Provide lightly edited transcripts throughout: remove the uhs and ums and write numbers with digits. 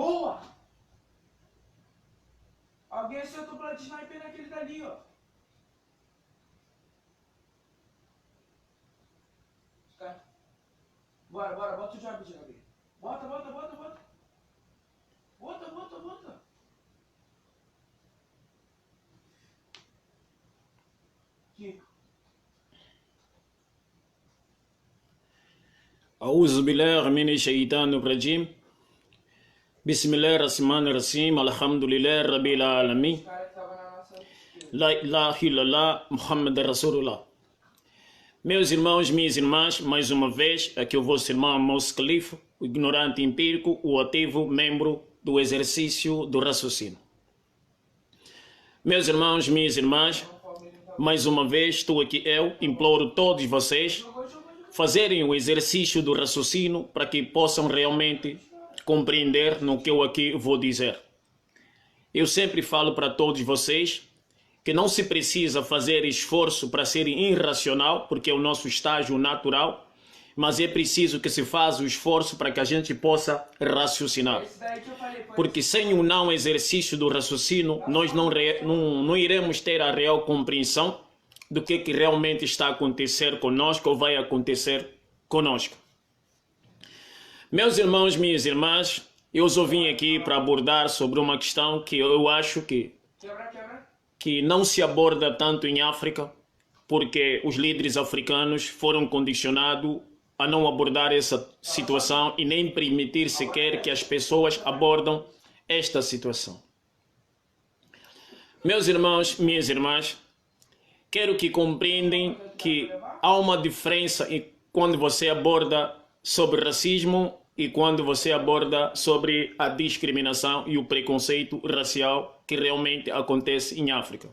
Boa! Alguém acertou para de sniper naquele dali, ó. Bora, bota o jump de alguém. Bota. Bota. Aqui. أعوذ بالله من الشيطان الرجيم بسم الله الرحمن الرحيم الحمد لله رب العالمين لا إله إلا الله محمد رسول الله. Meus irmãos, minhas irmãs, mais uma vez, aqui o vosso irmão Moço Califa, o ignorante empírico, o ativo membro do exercício do raciocínio. Meus irmãos, minhas irmãs, mais uma vez estou aqui eu, imploro todos vocês fazerem o exercício do raciocínio para que possam realmente compreender no que eu aqui vou dizer. Eu sempre falo para todos vocês que não se precisa fazer esforço para ser irracional, porque é o nosso estágio natural, mas é preciso que se faça o esforço para que a gente possa raciocinar. Porque sem o não exercício do raciocínio, nós não iremos ter a real compreensão do que realmente está a acontecer conosco ou vai acontecer conosco. Meus irmãos, minhas irmãs, eu só vim aqui para abordar sobre uma questão que eu acho que não se aborda tanto em África, porque os líderes africanos foram condicionados a não abordar essa situação e nem permitir sequer que as pessoas abordam esta situação. Meus irmãos, minhas irmãs, quero que compreendam que há uma diferença quando você aborda sobre racismo e quando você aborda sobre a discriminação e o preconceito racial que realmente acontece em África.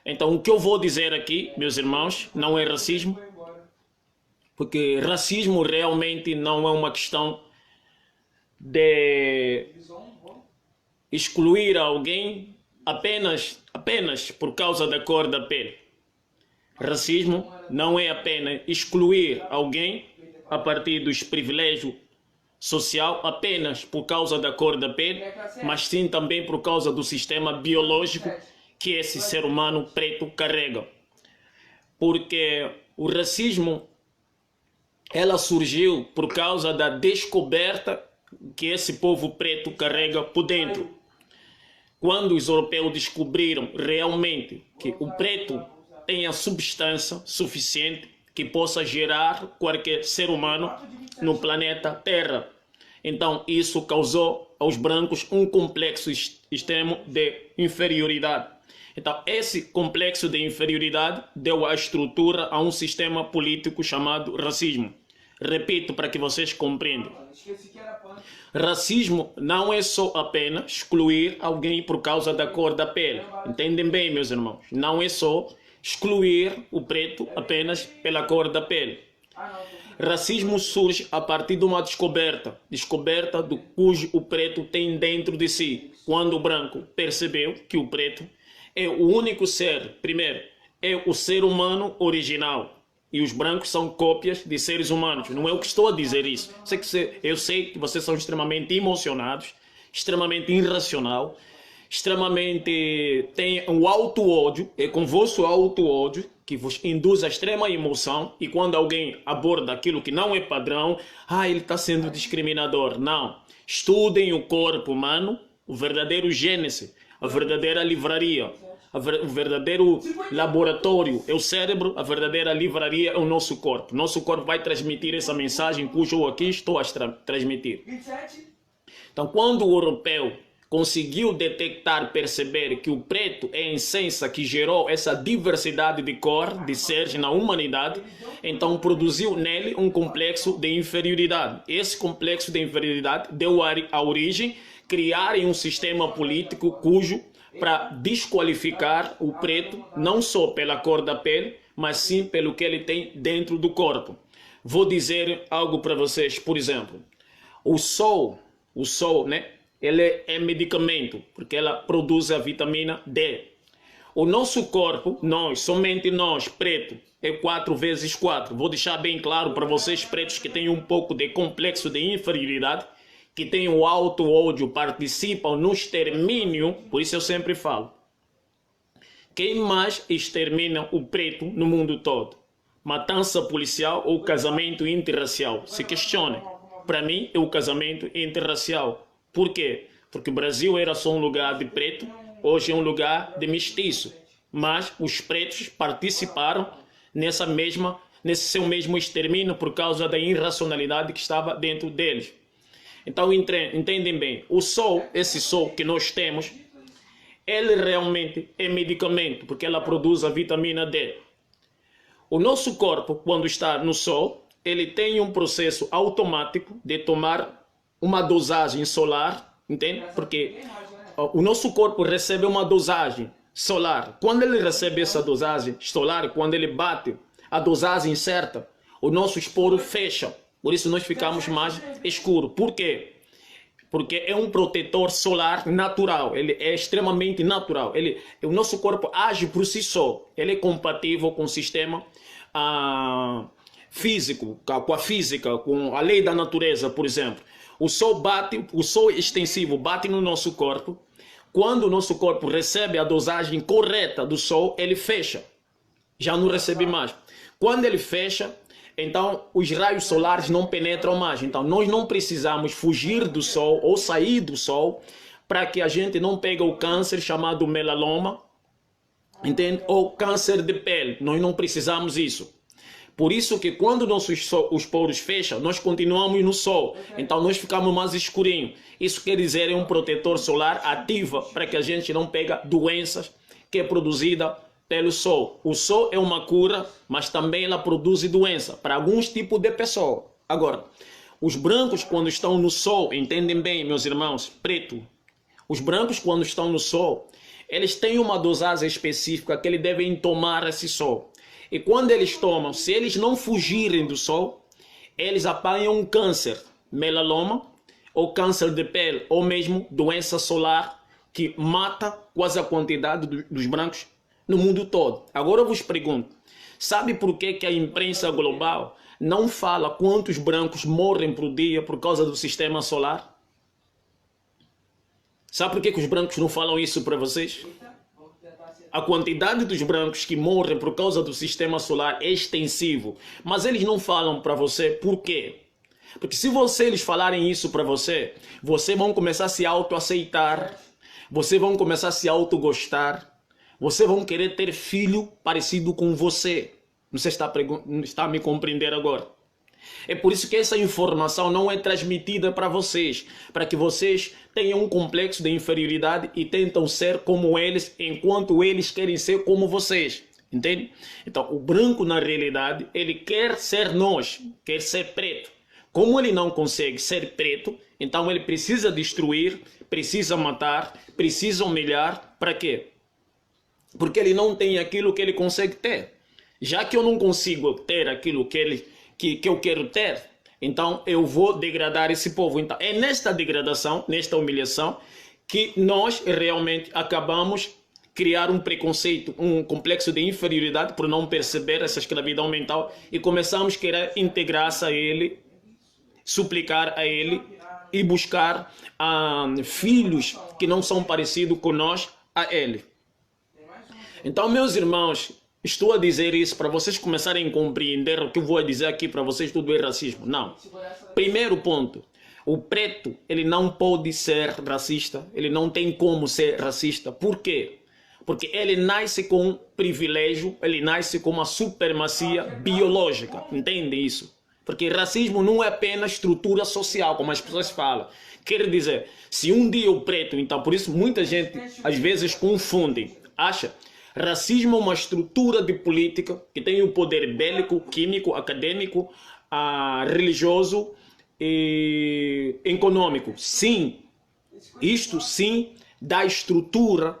Então, o que eu vou dizer aqui, meus irmãos, não é racismo, porque racismo realmente não é uma questão de excluir alguém apenas por causa da cor da pele. Racismo não é apenas excluir alguém a partir dos privilégios social apenas por causa da cor da pele, mas sim também por causa do sistema biológico que esse ser humano preto carrega. Porque o racismo, ela surgiu por causa da descoberta que esse povo preto carrega por dentro. Quando os europeus descobriram realmente que o preto tem a substância suficiente que possa gerar qualquer ser humano no planeta Terra. Então isso causou aos brancos um complexo extremo de inferioridade. Então esse complexo de inferioridade deu a estrutura a um sistema político chamado racismo. Repito para que vocês compreendam. Racismo não é só apenas excluir alguém por causa da cor da pele. Entendem bem, meus irmãos? Não é só excluir o preto apenas pela cor da pele. Racismo surge a partir de uma descoberta do cujo o preto tem dentro de si. Quando o branco percebeu que o preto é o único ser, primeiro, é o ser humano original. E os brancos são cópias de seres humanos. Não é eu que estou a dizer isso. Eu sei que vocês são extremamente emocionados, extremamente irracional, extremamente tem um auto-ódio, é com vosso auto-ódio que vos induz a extrema emoção, e quando alguém aborda aquilo que não é padrão, ele está sendo discriminador. Não. Estudem o corpo humano, o verdadeiro gênese, a verdadeira livraria, o verdadeiro laboratório é o cérebro, a verdadeira livraria é o nosso corpo. Nosso corpo vai transmitir essa mensagem cujo eu aqui estou a transmitir. Então, quando o europeu conseguiu detectar, perceber que o preto é a essência que gerou essa diversidade de cor, de seres na humanidade, então produziu nele um complexo de inferioridade. Esse complexo de inferioridade deu a origem, criarem um sistema político cujo para desqualificar o preto, não só pela cor da pele, mas sim pelo que ele tem dentro do corpo. Vou dizer algo para vocês, por exemplo, o sol, né? Ele é medicamento, porque ela produz a vitamina D. O nosso corpo, somente nós, preto, é 4 vezes 4. Vou deixar bem claro para vocês, pretos, que têm um pouco de complexo de inferioridade, que têm o alto ódio participam no extermínio, por isso eu sempre falo, quem mais extermina o preto no mundo todo? Matança policial ou casamento interracial? Se questionem. Para mim é o casamento interracial. Por quê? Porque o Brasil era só um lugar de preto, hoje é um lugar de mestiço. Mas os pretos participaram nesse seu mesmo extermínio por causa da irracionalidade que estava dentro deles. Então entendem bem, o sol, esse sol que nós temos, ele realmente é medicamento, porque ela produz a vitamina D. O nosso corpo, quando está no sol, ele tem um processo automático de tomar uma dosagem solar, entende? Porque o nosso corpo recebe uma dosagem solar. Quando ele recebe essa dosagem solar, quando ele bate a dosagem certa, o nosso esporo fecha. Por isso nós ficamos mais escuros. Por quê? Porque é um protetor solar natural. Ele é extremamente natural. O nosso corpo age por si só. Ele é compatível com o sistema físico, com a física, com a lei da natureza, por exemplo. O sol extensivo bate no nosso corpo. Quando o nosso corpo recebe a dosagem correta do sol, ele fecha. Já não recebe mais. Quando ele fecha, então os raios solares não penetram mais. Então nós não precisamos fugir do sol ou sair do sol para que a gente não pegue o câncer chamado melanoma, entende? Ou câncer de pele. Nós não precisamos isso. Por isso que quando os poros fecham, nós continuamos no sol. Então nós ficamos mais escurinhos. Isso quer dizer é um protetor solar ativo para que a gente não pegue doenças que é produzida pelo sol. O sol é uma cura, mas também ela produz doença para alguns tipos de pessoas. Agora, os brancos quando estão no sol, entendem bem, meus irmãos, preto. Os brancos quando estão no sol, eles têm uma dosagem específica que eles devem tomar esse sol. E quando eles tomam, se eles não fugirem do sol, eles apanham um câncer, melanoma, ou câncer de pele, ou mesmo doença solar, que mata quase a quantidade dos brancos no mundo todo. Agora eu vos pergunto, sabe por que a imprensa global não fala quantos brancos morrem por dia por causa do sistema solar? Sabe por que os brancos não falam isso para vocês? A quantidade dos brancos que morrem por causa do sistema solar é extensivo, mas eles não falam para você por quê? Porque se eles falarem isso para você, vocês vão começar a se autoaceitar, vocês vão começar a se autogostar, vocês vão querer ter filho parecido com você. Não sei se está a me compreender agora. É por isso que essa informação não é transmitida para vocês, para que vocês tenham um complexo de inferioridade e tentam ser como eles, enquanto eles querem ser como vocês. Entende? Então, o branco, na realidade, ele quer ser nós, quer ser preto. Como ele não consegue ser preto, então ele precisa destruir, precisa matar, precisa humilhar. Para quê? Porque ele não tem aquilo que ele consegue ter. Já que eu não consigo ter aquilo que eu quero ter, então eu vou degradar esse povo. Então é nesta degradação, nesta humilhação, que nós realmente acabamos criar um preconceito, um complexo de inferioridade por não perceber essa escravidão mental e começamos a querer integrar-se a ele, suplicar a ele e buscar filhos que não são parecidos com nós a ele. Então, meus irmãos, estou a dizer isso para vocês começarem a compreender o que eu vou dizer aqui para vocês, tudo é racismo. Não. Primeiro ponto, o preto, ele não pode ser racista, ele não tem como ser racista. Por quê? Porque ele nasce com privilégio, ele nasce com uma supremacia biológica. Entende isso? Porque racismo não é apenas estrutura social, como as pessoas falam. Quer dizer, se um dia o preto, então por isso muita gente às vezes confunde, acha racismo é uma estrutura de política que tem o poder bélico, químico, acadêmico, religioso e econômico. Sim, isto sim dá estrutura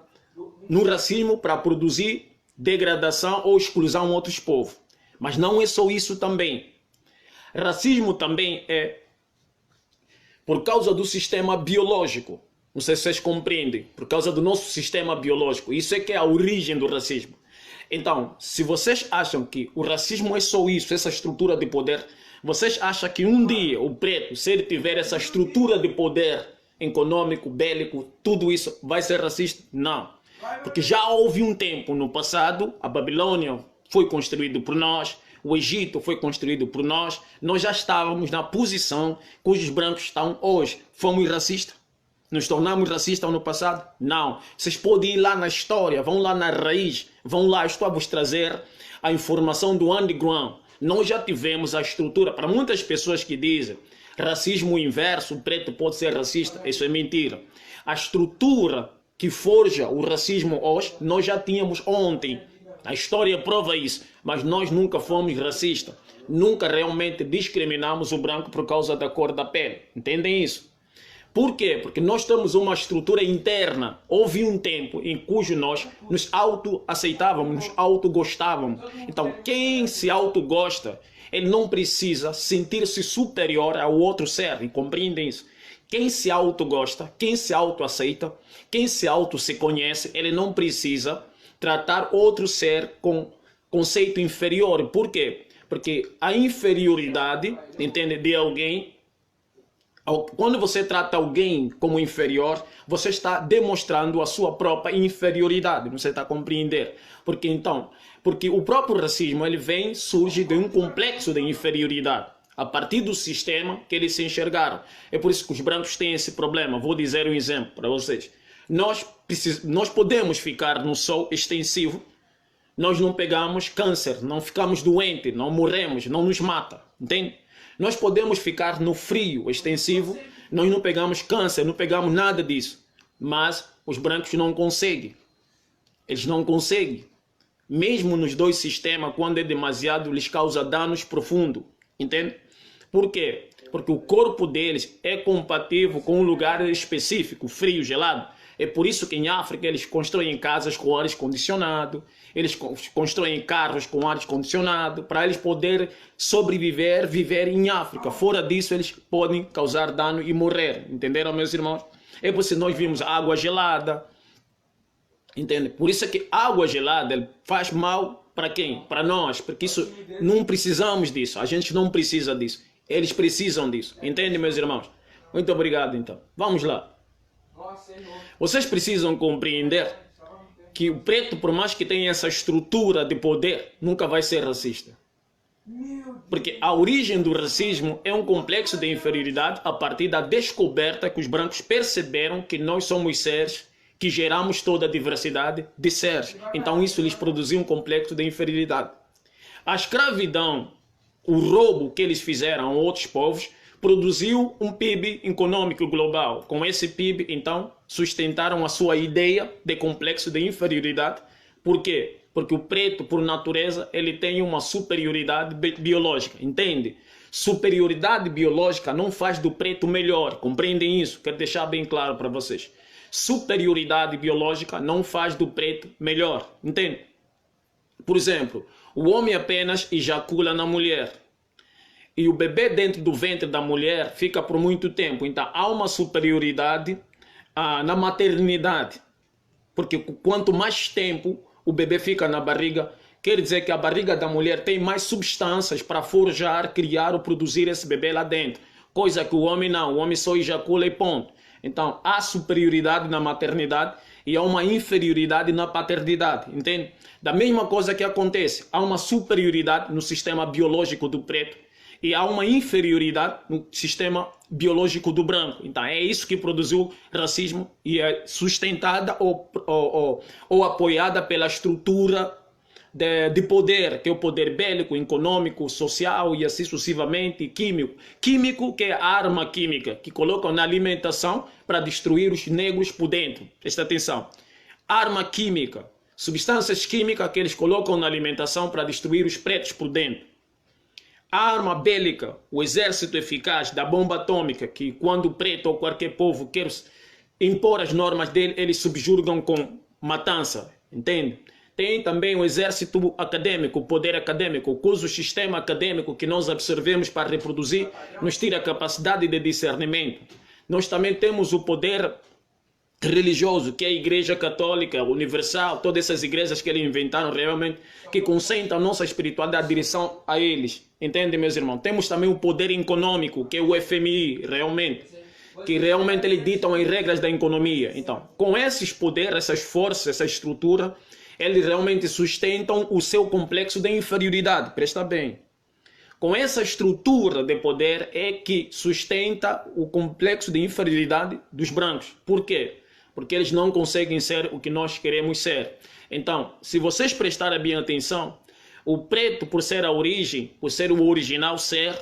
no racismo para produzir degradação ou exclusão a outros povos. Mas não é só isso também. Racismo também é por causa do sistema biológico. Não sei se vocês compreendem. Por causa do nosso sistema biológico. Isso é que é a origem do racismo. Então, se vocês acham que o racismo é só isso, essa estrutura de poder, Vocês acham que um dia o preto, se ele tiver essa estrutura de poder econômico, bélico, tudo isso vai ser racista? Não. Porque já houve um tempo no passado, a Babilônia foi construída por nós, o Egito foi construído por nós já estávamos na posição que os brancos estão hoje. Fomos racistas? Nos tornamos racistas no passado? Não. Vocês podem ir lá na história, vão lá na raiz, vão lá, estou a vos trazer a informação do underground. Nós já tivemos a estrutura, para muitas pessoas que dizem racismo inverso, o preto pode ser racista, isso é mentira. A estrutura que forja o racismo hoje, nós já tínhamos ontem. A história prova isso, mas nós nunca fomos racistas. Nunca realmente discriminamos o branco por causa da cor da pele. Entendem isso? Por quê? Porque nós temos uma estrutura interna. Houve um tempo em cujo nós nos auto-aceitávamos, nos auto-gostávamos. Então, quem se auto-gosta, ele não precisa sentir-se superior ao outro ser. E compreendem isso? Quem se auto-gosta, quem se auto-aceita, quem se auto-se conhece, ele não precisa tratar outro ser com conceito inferior. Por quê? Porque a inferioridade, entende, de alguém, quando você trata alguém como inferior, você está demonstrando a sua própria inferioridade. Você está a compreender? Porque o próprio racismo, ele surge de um complexo de inferioridade, a partir do sistema que eles se enxergaram. É por isso que os brancos têm esse problema. Vou dizer um exemplo para vocês. Nós podemos ficar no sol extensivo, nós não pegamos câncer, não ficamos doentes, não morremos, não nos mata, entende? Nós podemos ficar no frio extensivo, nós não pegamos câncer, não pegamos nada disso, mas os brancos não conseguem, eles não conseguem. Mesmo nos dois sistemas, quando é demasiado, lhes causa danos profundos, entende? Por quê? Porque o corpo deles é compatível com um lugar específico, frio, gelado. É por isso que em África eles constroem casas com ar condicionado, eles constroem carros com ar condicionado, para eles poderem sobreviver, viver em África. Fora disso, eles podem causar dano e morrer. Entenderam, meus irmãos? É por isso que nós vimos água gelada. Entende? Por isso é que água gelada faz mal para quem? Para nós, porque isso não precisamos disso. A gente não precisa disso. Eles precisam disso. Entende, meus irmãos? Muito obrigado, então. Vamos lá. Vocês precisam compreender que o preto, por mais que tenha essa estrutura de poder, nunca vai ser racista. Porque a origem do racismo é um complexo de inferioridade a partir da descoberta que os brancos perceberam que nós somos seres que geramos toda a diversidade de seres. Então isso lhes produziu um complexo de inferioridade. A escravidão, o roubo que eles fizeram a outros povos, produziu um PIB econômico global. Com esse PIB, então, sustentaram a sua ideia de complexo de inferioridade. Por quê? Porque o preto, por natureza, ele tem uma superioridade biológica, entende? Superioridade biológica não faz do preto melhor, compreendem isso? Quero deixar bem claro para vocês. Superioridade biológica não faz do preto melhor, entende? Por exemplo, o homem apenas ejacula na mulher. E o bebê dentro do ventre da mulher fica por muito tempo. Então há uma superioridade na maternidade. Porque quanto mais tempo o bebê fica na barriga, quer dizer que a barriga da mulher tem mais substâncias para forjar, criar ou produzir esse bebê lá dentro. Coisa que o homem não, o homem só ejacula e ponto. Então há superioridade na maternidade e há uma inferioridade na paternidade, entende? Da mesma coisa que acontece, há uma superioridade no sistema biológico do preto e há uma inferioridade no sistema biológico do branco. Então é isso que produziu racismo e é sustentada ou apoiada pela estrutura de poder, que é o poder bélico, econômico, social e assim sucessivamente, químico. Químico, que é a arma química que colocam na alimentação para destruir os negros por dentro. Presta atenção. Arma química, substâncias químicas que eles colocam na alimentação para destruir os pretos por dentro. A arma bélica, o exército eficaz da bomba atômica, que quando o preto ou qualquer povo quer impor as normas dele, eles subjugam com matança, entende? Tem também o exército acadêmico, o poder acadêmico, cujo sistema acadêmico que nós absorvemos para reproduzir nos tira a capacidade de discernimento. Nós também temos o poder religioso, que é a Igreja Católica Universal, todas essas igrejas que eles inventaram realmente, que concentram a nossa espiritualidade, a direção a eles. Entende, meus irmãos? Temos também o poder econômico, que é o FMI, realmente, que realmente eles ditam as regras da economia. Então, com esses poderes, essas forças, essa estrutura, eles realmente sustentam o seu complexo de inferioridade. Presta bem. Com essa estrutura de poder é que sustenta o complexo de inferioridade dos brancos. Por quê? Porque eles não conseguem ser o que nós queremos ser. Então, se vocês prestarem bem atenção, o preto, por ser a origem, por ser o original ser,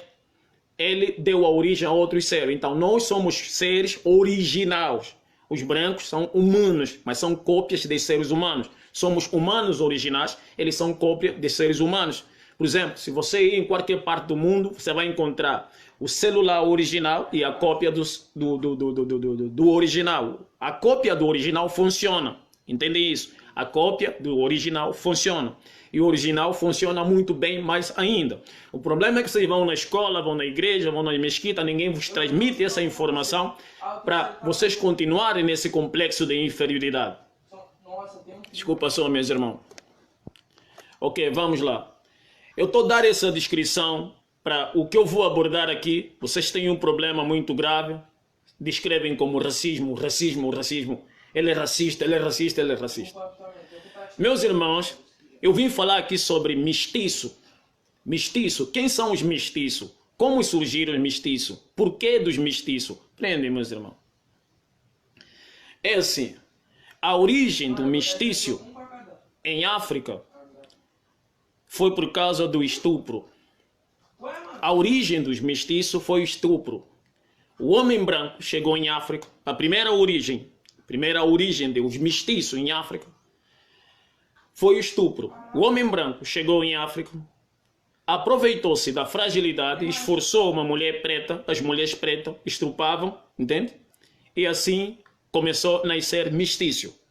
ele deu a origem a outros seres. Então, nós somos seres originais. Os brancos são humanos, mas são cópias de seres humanos. Somos humanos originais, eles são cópias de seres humanos. Por exemplo, se você ir em qualquer parte do mundo, você vai encontrar o celular original e a cópia do original. A cópia do original funciona. Entende isso? A cópia do original funciona. E o original funciona muito bem mais ainda. O problema é que vocês vão na escola, vão na igreja, vão na mesquita, ninguém vos transmite essa informação para vocês continuarem nesse complexo de inferioridade. Desculpa só, meus irmãos. Ok, vamos lá. Eu estou dando essa descrição para o que eu vou abordar aqui. Vocês têm um problema muito grave. Descrevem como racismo, racismo, racismo. Ele é racista, ele é racista, ele é racista. Meus irmãos, eu vim falar aqui sobre mestiço. Mestiço, quem são os mestiços? Como surgiram os mestiços? Por que dos mestiços? Prendem, meus irmãos. É assim, a origem do mestiço em África foi por causa do estupro. A origem dos mestiços foi o estupro. O homem branco chegou em África, a primeira origem dos mestiços em África foi o estupro. O homem branco chegou em África, aproveitou-se da fragilidade, esforçou uma mulher preta, as mulheres pretas estrupavam, entende? E assim começou a nascer mestiço.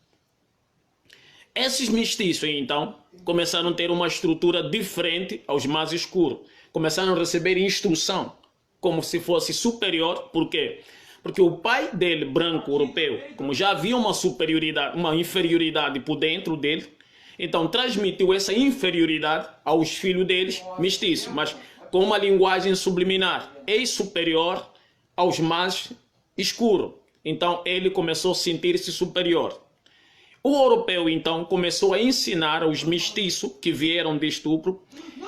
Esses mestiços, então, começaram a ter uma estrutura diferente aos mais escuros. Começaram a receber instrução como se fosse superior. Por quê? Porque o pai dele, branco, europeu, como já havia uma superioridade, uma inferioridade por dentro dele, então transmitiu essa inferioridade aos filhos deles, mestiços, mas com uma linguagem subliminar. És superior aos mais escuros. Então ele começou a sentir-se superior. O europeu, então, começou a ensinar aos mestiços que vieram de estupro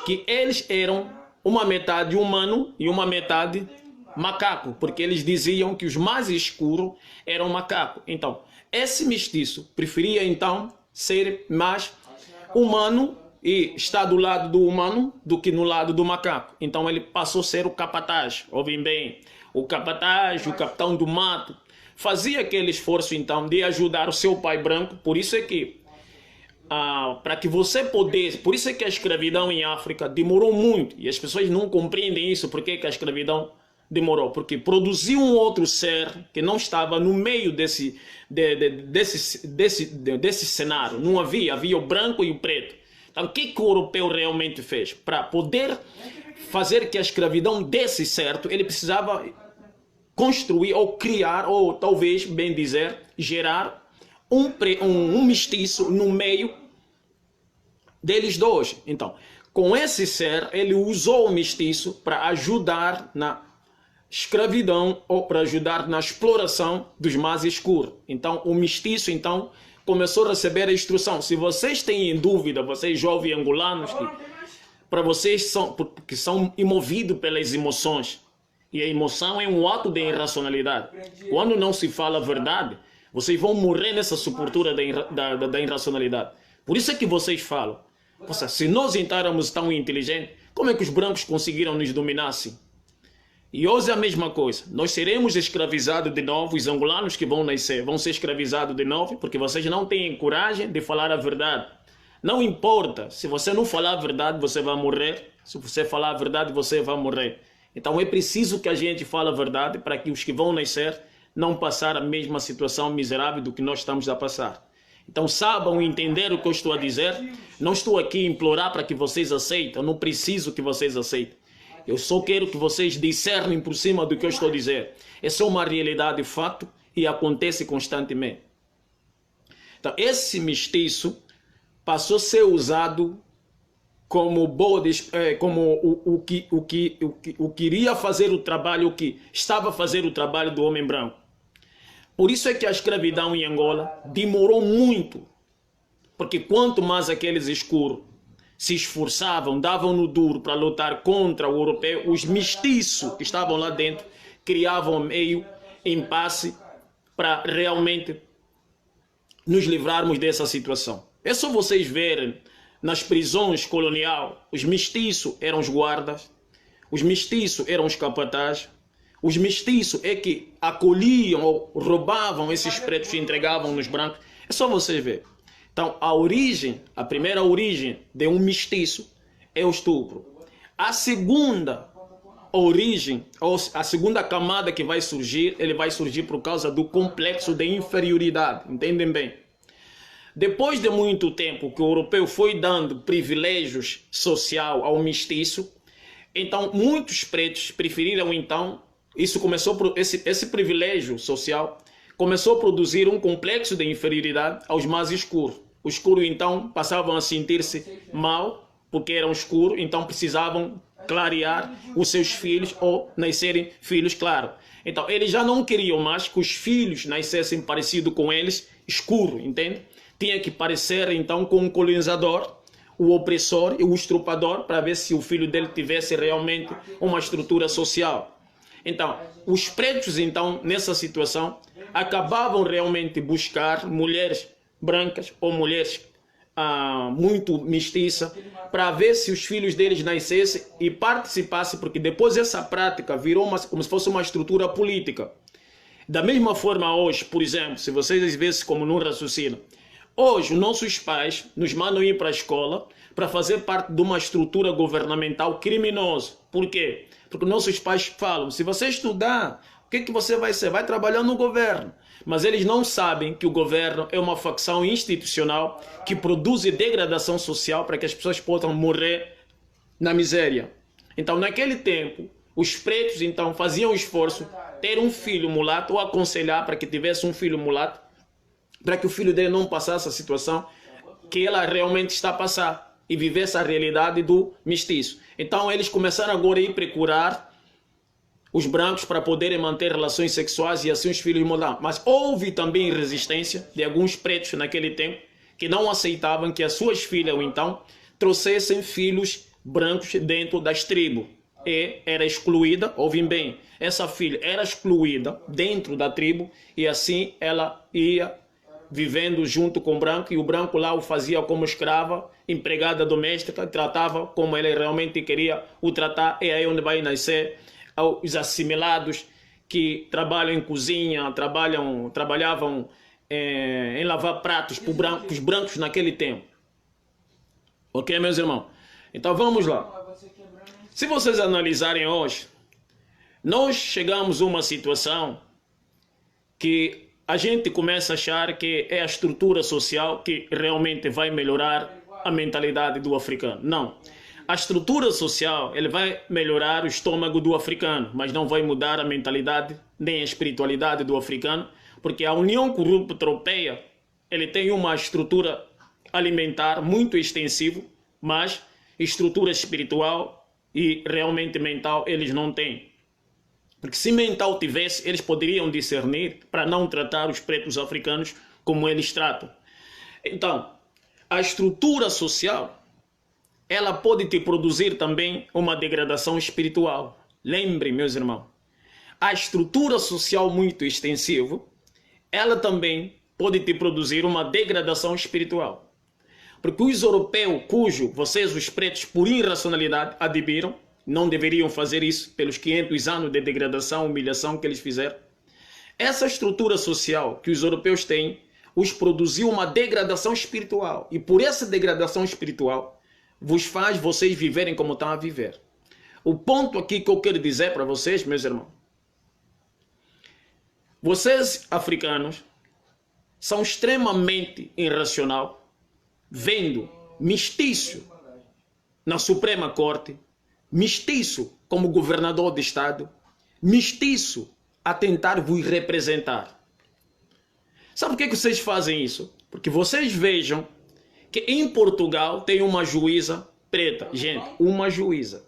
que eles eram uma metade humano e uma metade macaco, porque eles diziam que os mais escuros eram macaco. Então, esse mestiço preferia, então, ser mais humano e estar do lado do humano do que no lado do macaco. Então, ele passou a ser o capataz. Ouvem bem, o capataz, o capitão do mato, fazia aquele esforço, então, de ajudar o seu pai branco. Por isso é que, para que você pudesse... Por isso é que a escravidão em África demorou muito. E as pessoas não compreendem isso. Por que a escravidão demorou? Porque produziu um outro ser que não estava no meio desse cenário. Não havia o branco e o preto. Então, o que o europeu realmente fez? Para poder fazer que a escravidão desse certo, ele precisava construir ou criar, ou talvez, bem dizer, gerar um mestiço no meio deles dois. Então, com esse ser, ele usou o mestiço para ajudar na escravidão ou para ajudar na exploração dos mais escuros. Então, o mestiço, então, começou a receber a instrução. Se vocês têm dúvida, vocês jovens angolanos, para vocês que são imovidos pelas emoções, e a emoção é um ato de irracionalidade. Quando não se fala a verdade, vocês vão morrer nessa sepultura da irracionalidade. Por isso é que vocês falam. Nossa, se nós éramos tão inteligentes, como é que os brancos conseguiram nos dominar assim? E hoje é a mesma coisa. Nós seremos escravizados de novo. Os angolanos que vão nascer vão ser escravizados de novo, porque vocês não têm coragem de falar a verdade. Não importa. Se você não falar a verdade, você vai morrer. Se você falar a verdade, você vai morrer. Então é preciso que a gente fale a verdade para que os que vão nascer não passar a mesma situação miserável do que nós estamos a passar. Então saibam entender o que eu estou a dizer. Não estou aqui a implorar para que vocês aceitem. Eu não preciso que vocês aceitem. Eu só quero que vocês discernem por cima do que eu estou a dizer. Essa é uma realidade de fato e acontece constantemente. Então, esse mestiço passou a ser usado como bodes, como o que iria fazer o trabalho, o que estava a fazer o trabalho do homem branco. Por isso é que a escravidão em Angola demorou muito, porque quanto mais aqueles escuros se esforçavam, davam no duro para lutar contra o europeu, os mestiços que estavam lá dentro criavam meio impasse para realmente nos livrarmos dessa situação. É só vocês verem nas prisões colonial, os mestiços eram os guardas, os mestiços eram os capatazes, os mestiços é que acolhiam ou roubavam esses pretos e entregavam nos brancos. É só vocês verem. Então, a primeira origem de um mestiço é o estupro. A segunda origem, ou a segunda camada que vai surgir, ele vai surgir por causa do complexo de inferioridade. Entendem bem? Depois de muito tempo que o europeu foi dando privilégios social ao mestiço, então muitos pretos preferiram então, esse privilégio social começou a produzir um complexo de inferioridade aos mais escuros. Os escuros então passavam a sentir-se mal porque eram escuros, então precisavam clarear os seus filhos ou nascerem filhos claros. Então eles já não queriam mais que os filhos nascessem parecido com eles, escuro, entende? Tinha que parecer então com o colonizador, o opressor e o estrupador para ver se o filho dele tivesse realmente uma estrutura social. Então, os pretos então nessa situação acabavam realmente buscar mulheres brancas ou mulheres muito mestiças para ver se os filhos deles nascessem e participassem, porque depois essa prática virou como se fosse uma estrutura política. Da mesma forma hoje, por exemplo, se vocês vissem como num raciocínio, hoje os nossos pais nos mandam ir para a escola para fazer parte de uma estrutura governamental criminosa. Por quê? Porque nossos pais falam, se você estudar, o que você vai ser? Vai trabalhar no governo. Mas eles não sabem que o governo é uma facção institucional que produz degradação social para que as pessoas possam morrer na miséria. Então, naquele tempo, os pretos então faziam o esforço ter um filho mulato ou aconselhar para que tivesse um filho mulato, para que o filho dele não passasse a situação que ela realmente está a passar e vivesse a realidade do mestiço. Então, eles começaram agora a ir procurar os brancos para poderem manter relações sexuais e assim os filhos mudar. Mas houve também resistência de alguns pretos naquele tempo que não aceitavam que as suas filhas, ou então, trouxessem filhos brancos dentro das tribos. E era excluída, ouvem bem, essa filha era excluída dentro da tribo e assim ela ia vivendo junto com o branco e o branco lá o fazia como escrava, empregada doméstica, tratava como ele realmente queria o tratar. É aí onde vai nascer os assimilados que trabalham em cozinha, trabalhavam em lavar pratos para os brancos naquele tempo. Ok, meus irmãos? Então vamos lá. Se vocês analisarem hoje, nós chegamos a uma situação que a gente começa a achar que é a estrutura social que realmente vai melhorar a mentalidade do africano. Não. A estrutura social ele vai melhorar o estômago do africano, mas não vai mudar a mentalidade nem a espiritualidade do africano, porque a União Corrupta Europeia ele tem uma estrutura alimentar muito extensiva, mas estrutura espiritual e realmente mental eles não têm. Porque se mental tivesse, eles poderiam discernir para não tratar os pretos africanos como eles tratam. Então, a estrutura social ela pode te produzir também uma degradação espiritual. Lembre, meus irmãos, a estrutura social muito extensiva, ela também pode te produzir uma degradação espiritual. Porque os europeus, cujo vocês, os pretos, por irracionalidade, admiram, não deveriam fazer isso pelos 500 anos de degradação, humilhação que eles fizeram. Essa estrutura social que os europeus têm, os produziu uma degradação espiritual. E por essa degradação espiritual, vos faz vocês viverem como estão a viver. O ponto aqui que eu quero dizer para vocês, meus irmãos, vocês africanos são extremamente irracional, vendo mestiço na Suprema Corte, mestiço como governador de Estado, mestiço a tentar vos representar. Sabe por que vocês fazem isso? Porque vocês vejam que em Portugal tem uma juíza preta. Gente, uma juíza.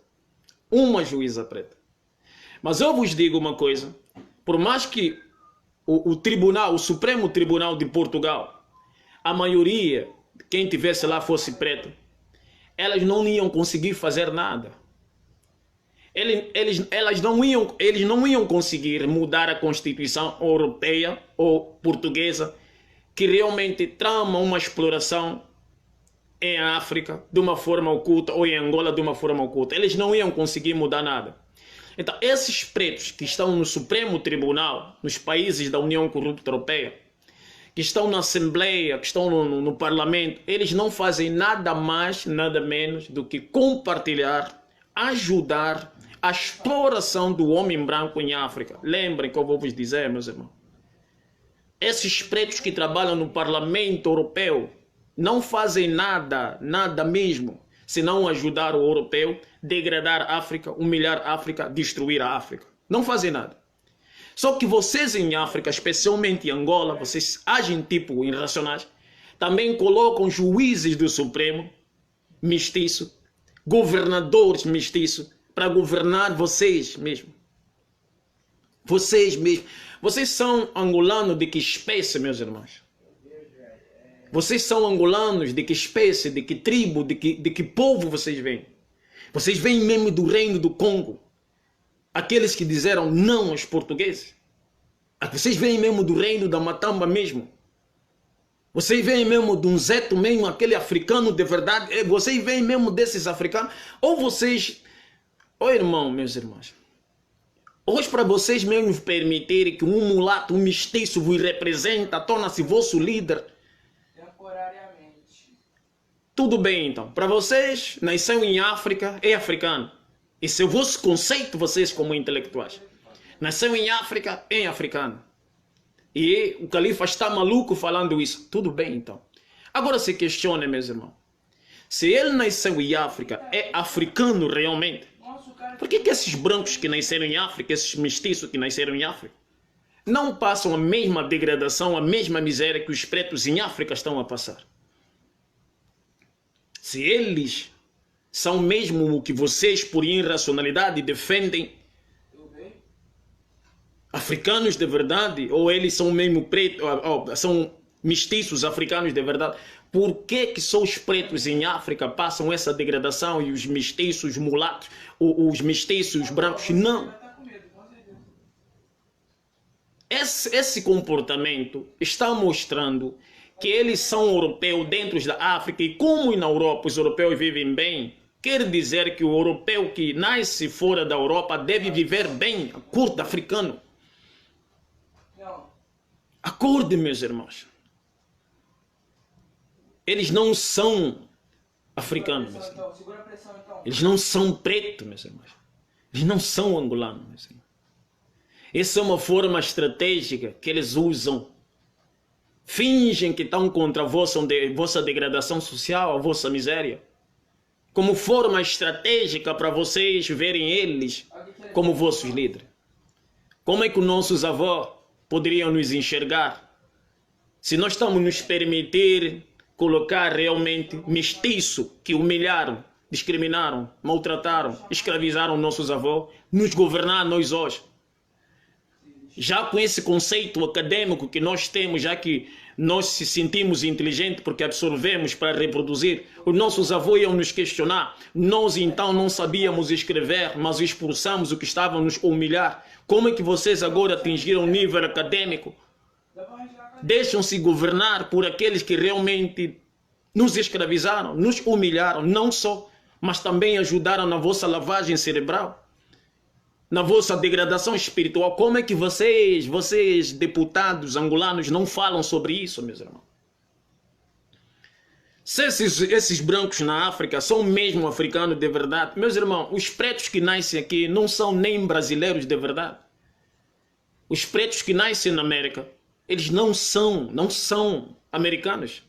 Uma juíza preta. Mas eu vos digo uma coisa. Por mais que o tribunal, o Supremo Tribunal de Portugal, a maioria, quem tivesse lá fosse preto, elas não iam conseguir fazer nada. Eles não iam conseguir mudar a Constituição europeia ou portuguesa que realmente trama uma exploração em África de uma forma oculta ou em Angola de uma forma oculta. Eles não iam conseguir mudar nada. Então, esses pretos que estão no Supremo Tribunal, nos países da União Corrupta Europeia, que estão na Assembleia, que estão no Parlamento, eles não fazem nada mais, nada menos do que compartilhar, ajudar a exploração do homem branco em África. Lembrem que eu vou vos dizer, meus irmãos. Esses pretos que trabalham no Parlamento Europeu não fazem nada, nada mesmo, senão ajudar o europeu, degradar a África, humilhar a África, destruir a África. Não fazem nada. Só que vocês em África, especialmente em Angola, vocês agem tipo irracionais, também colocam juízes do Supremo mestiço, governadores mestiços, para governar vocês mesmos. Vocês mesmos. Vocês são angolanos de que espécie, meus irmãos? Vocês são angolanos de que espécie, de que tribo, de que povo vocês vêm? Vocês vêm mesmo do reino do Congo? Aqueles que disseram não aos portugueses? Vocês vêm mesmo do reino da Matamba mesmo? Vocês vêm mesmo de um Zeto mesmo, aquele africano de verdade? Vocês vêm mesmo desses africanos? Ou vocês... Ô irmão, meus irmãos, hoje para vocês mesmos permitirem que um mulato, um mestiço vos representa, torna-se vosso líder. Temporariamente. Tudo bem então. Para vocês, nasceu em África, é africano. Esse é o vosso conceito, vocês como intelectuais. Nasceu em África, é africano. E o califa está maluco falando isso. Tudo bem então. Agora se questione, meus irmãos. Se ele nasceu em África, é africano realmente? Por que esses brancos que nasceram em África, esses mestiços que nasceram em África, não passam a mesma degradação, a mesma miséria que os pretos em África estão a passar? Se eles são mesmo o que vocês, por irracionalidade, defendem, africanos de verdade, ou eles são mesmo pretos, são mestiços africanos de verdade, por que só os pretos em África passam essa degradação e os mestiços mulatos, os mestiços brancos não? Esse comportamento está mostrando que eles são europeus dentro da África e como na Europa os europeus vivem bem, quer dizer que o europeu que nasce fora da Europa deve viver bem, acorde africano. Acorde, meus irmãos. Eles não são africanos, meus irmãos. Eles não são pretos, meus irmãos. Eles não são angolanos, meus irmãos. Essa é uma forma estratégica que eles usam. Fingem que estão contra a vossa degradação social, a vossa miséria. Como forma estratégica para vocês verem eles como vossos líderes. Como é que os nossos avós poderiam nos enxergar se nós estamos nos permitir colocar realmente mestiço que humilharam, discriminaram, maltrataram, escravizaram nossos avós, nos governar nós hoje? Já com esse conceito acadêmico que nós temos, já que nós se sentimos inteligentes porque absorvemos para reproduzir, os nossos avós iam nos questionar. Nós então não sabíamos escrever, mas expulsamos o que estava a nos humilhar. Como é que vocês agora atingiram um nível acadêmico? Deixam-se governar por aqueles que realmente nos escravizaram, nos humilharam, não só, mas também ajudaram na vossa lavagem cerebral, na vossa degradação espiritual. Como é que vocês deputados angolanos não falam sobre isso, meus irmãos? Se esses brancos na África são mesmo africanos de verdade, meus irmãos, os pretos que nascem aqui não são nem brasileiros de verdade. Os pretos que nascem na América, eles não são americanos.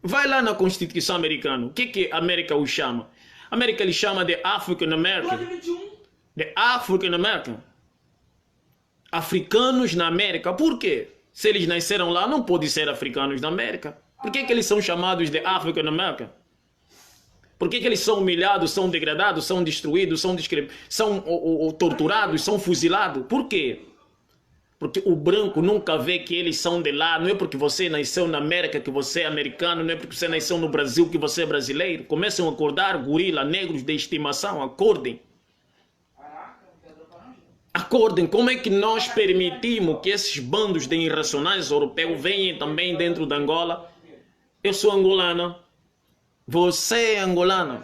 Vai lá na Constituição americana, o que a América os chama? A América lhe chama de African American. De African American. Africanos na América. Por quê? Se eles nasceram lá, não podem ser africanos na América. Por que eles são chamados de African American? Por que eles são humilhados, são degradados, são destruídos, são torturados, são fuzilados? Por quê? Porque o branco nunca vê que eles são de lá. Não é porque você nasceu na América que você é americano. Não é porque você nasceu no Brasil que você é brasileiro. Comecem a acordar, gorila, negros de estimação. Acordem. Acordem. Como é que nós permitimos que esses bandos de irracionais europeus venham também dentro da Angola? Eu sou angolana. Você é angolana.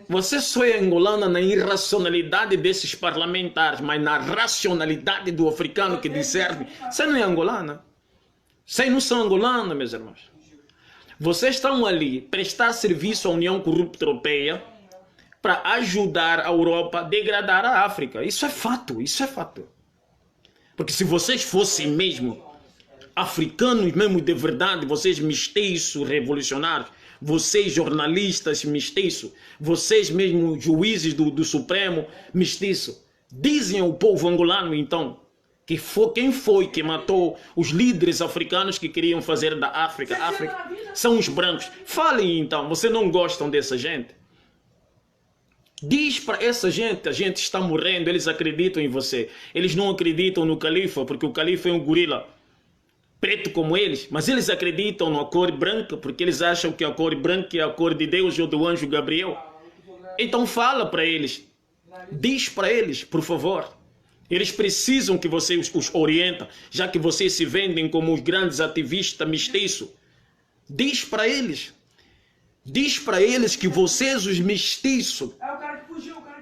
Você só é angolana na irracionalidade desses parlamentares, mas na racionalidade do africano que discerne. Você não é angolana. Vocês não são angolanos, meus irmãos. Vocês estão ali prestar serviço à União Corrupta Europeia para ajudar a Europa a degradar a África. Isso é fato, isso é fato. Porque se vocês fossem mesmo africanos mesmo de verdade, vocês mestiços revolucionários, vocês jornalistas mestiços, vocês mesmo juízes do Supremo mestiços, dizem ao povo angolano então que quem foi que matou os líderes africanos que queriam fazer da África? África são os brancos. Falem então, vocês não gostam dessa gente? Diz para essa gente, a gente está morrendo, eles acreditam em você. Eles não acreditam no califa, porque o califa é um gorila preto como eles, mas eles acreditam na cor branca, porque eles acham que a cor branca é a cor de Deus ou do anjo Gabriel. Então fala para eles, diz para eles, por favor. Eles precisam que você os orienta, já que vocês se vendem como os grandes ativistas mestiços. Diz para eles que vocês, os mestiços,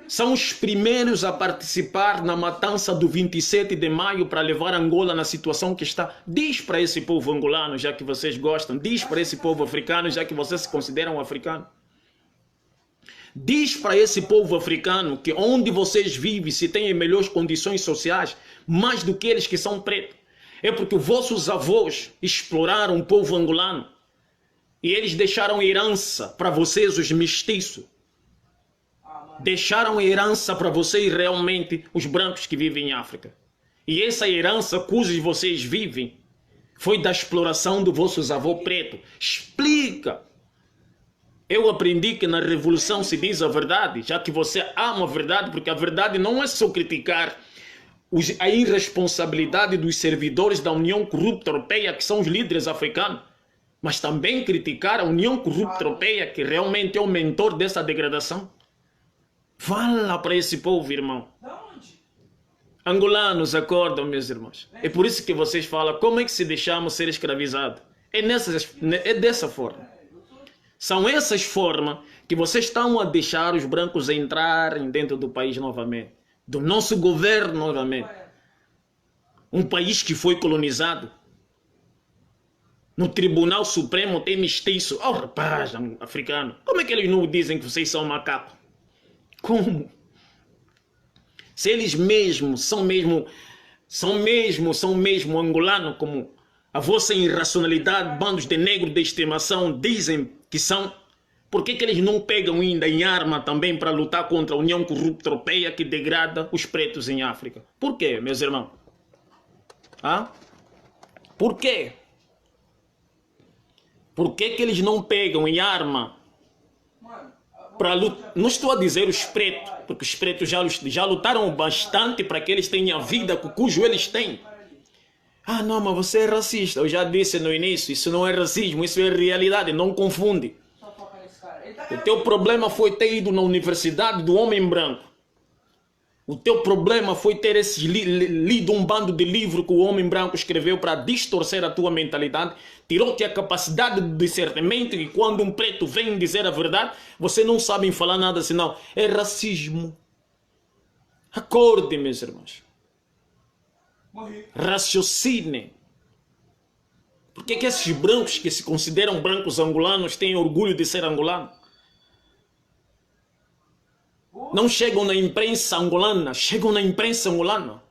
são os primeiros a participar na matança do 27 de maio para levar Angola na situação que está. Diz para esse povo angolano, já que vocês gostam. Diz para esse povo africano, já que vocês se consideram africano. Diz para esse povo africano que onde vocês vivem, se têm melhores condições sociais, mais do que eles que são pretos. É porque vossos avós exploraram o povo angolano e eles deixaram herança para vocês, os mestiços. Deixaram herança para vocês realmente, os brancos que vivem em África. E essa herança cujos vocês vivem foi da exploração dos vossos avós pretos. Explica. Eu aprendi que na revolução se diz a verdade, já que você ama a verdade, porque a verdade não é só criticar a irresponsabilidade dos servidores da União Corrupta Europeia, que são os líderes africanos, mas também criticar a União Corrupta Europeia, que realmente é o mentor dessa degradação. Fala para esse povo, irmão. Angolanos, acordam, meus irmãos. É por isso que vocês falam, como é que se deixamos ser escravizados? É dessa forma. São essas formas que vocês estão a deixar os brancos entrarem dentro do país novamente. Do nosso governo novamente. Um país que foi colonizado. No Tribunal Supremo tem mestiço. Oh, rapaz, africano. Como é que eles não dizem que vocês são macacos? Como? Se eles mesmos são mesmo angolanos, como a vossa irracionalidade, bandos de negros de estimação dizem que são, por que eles não pegam ainda em arma também para lutar contra a União Corrupta Europeia que degrada os pretos em África? Por quê, meus irmãos? Por quê? Por que eles não pegam em arma? Não estou a dizer os pretos, porque os pretos já lutaram bastante para que eles tenham a vida cujo eles têm. Ah, não, mas você é racista. Eu já disse no início, isso não é racismo, isso é realidade, não confunde. O teu problema foi ter ido na universidade do homem branco. O teu problema foi ter lido um bando de livro que o homem branco escreveu para distorcer a tua mentalidade, tirou-te a capacidade de discernimento e quando um preto vem dizer a verdade, você não sabe falar nada senão é racismo. Acorde, meus irmãos. Raciocinem. Por que esses brancos que se consideram brancos angolanos têm orgulho de ser angolano? Não chegam na imprensa angolana, chegam na imprensa angolana.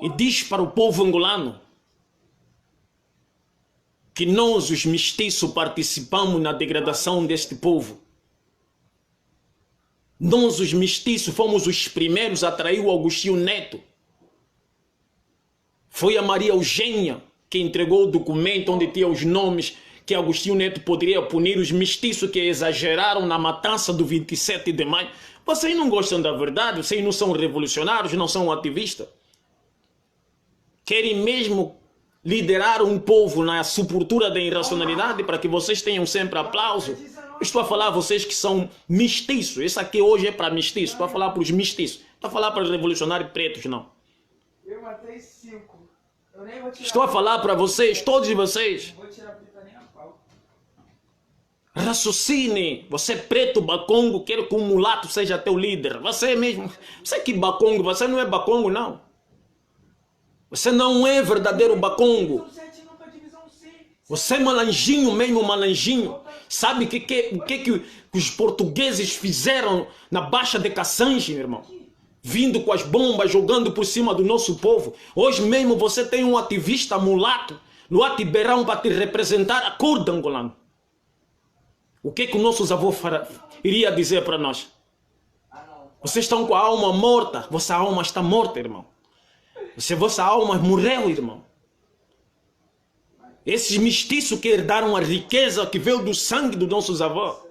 E diz para o povo angolano que nós, os mestiços, participamos na degradação deste povo. Nós, os mestiços, fomos os primeiros a trair o Agostinho Neto. Foi a Maria Eugênia que entregou o documento onde tinha os nomes que Agostinho Neto poderia punir os mestiços que exageraram na matança do 27 de maio. Vocês não gostam da verdade, vocês não são revolucionários, não são ativistas. Querem mesmo liderar um povo na sepultura da irracionalidade para que vocês tenham sempre aplauso. Estou a falar a vocês que são mestiços. Esse aqui hoje é para mestiços. Estou a falar para os mestiços. Estou a falar para os revolucionários pretos, não. Eu matei 5. Eu nem vou tirar. Estou a falar para vocês, todos vocês. Não vou tirar a fita nem a pau. Raciocine. Você é preto, bacongo, quer que um mulato seja teu líder. Você mesmo. Você que bacongo, você não é bacongo, não. Você não é verdadeiro bacongo. Você é malanjinho mesmo, malanjinho. Sabe o que os portugueses fizeram na Baixa de Cassange, meu irmão? Vindo com as bombas, jogando por cima do nosso povo. Hoje mesmo você tem um ativista mulato, Luati Beirão, para te representar a cor de angolano. O que os nossos avós iria dizer para nós? Vocês estão com a alma morta. Vossa alma está morta, irmão. Vossa alma morreu, irmão. Esses mestiços que herdaram a riqueza que veio do sangue dos nossos avós.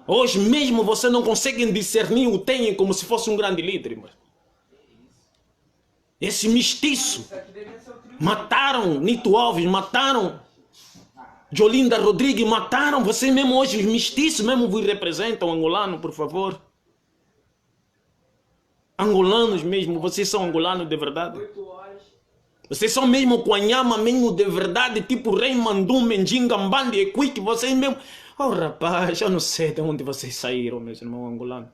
Hoje mesmo você não consegue discernir o Tenha como se fosse um grande líder, irmão. Esse mestiço mataram Nito Alves, mataram Jolinda Rodrigues, mataram. Você mesmo hoje, os mestiços mesmo vos representam, angolano, por favor. Angolanos mesmo, vocês são angolanos de verdade. Vocês são mesmo Quanhama, mesmo de verdade, tipo Rei Mandum, Menjinga, Mbandi, Equique, vocês mesmo. Oh rapaz, eu não sei de onde vocês saíram, meus irmãos angolanos.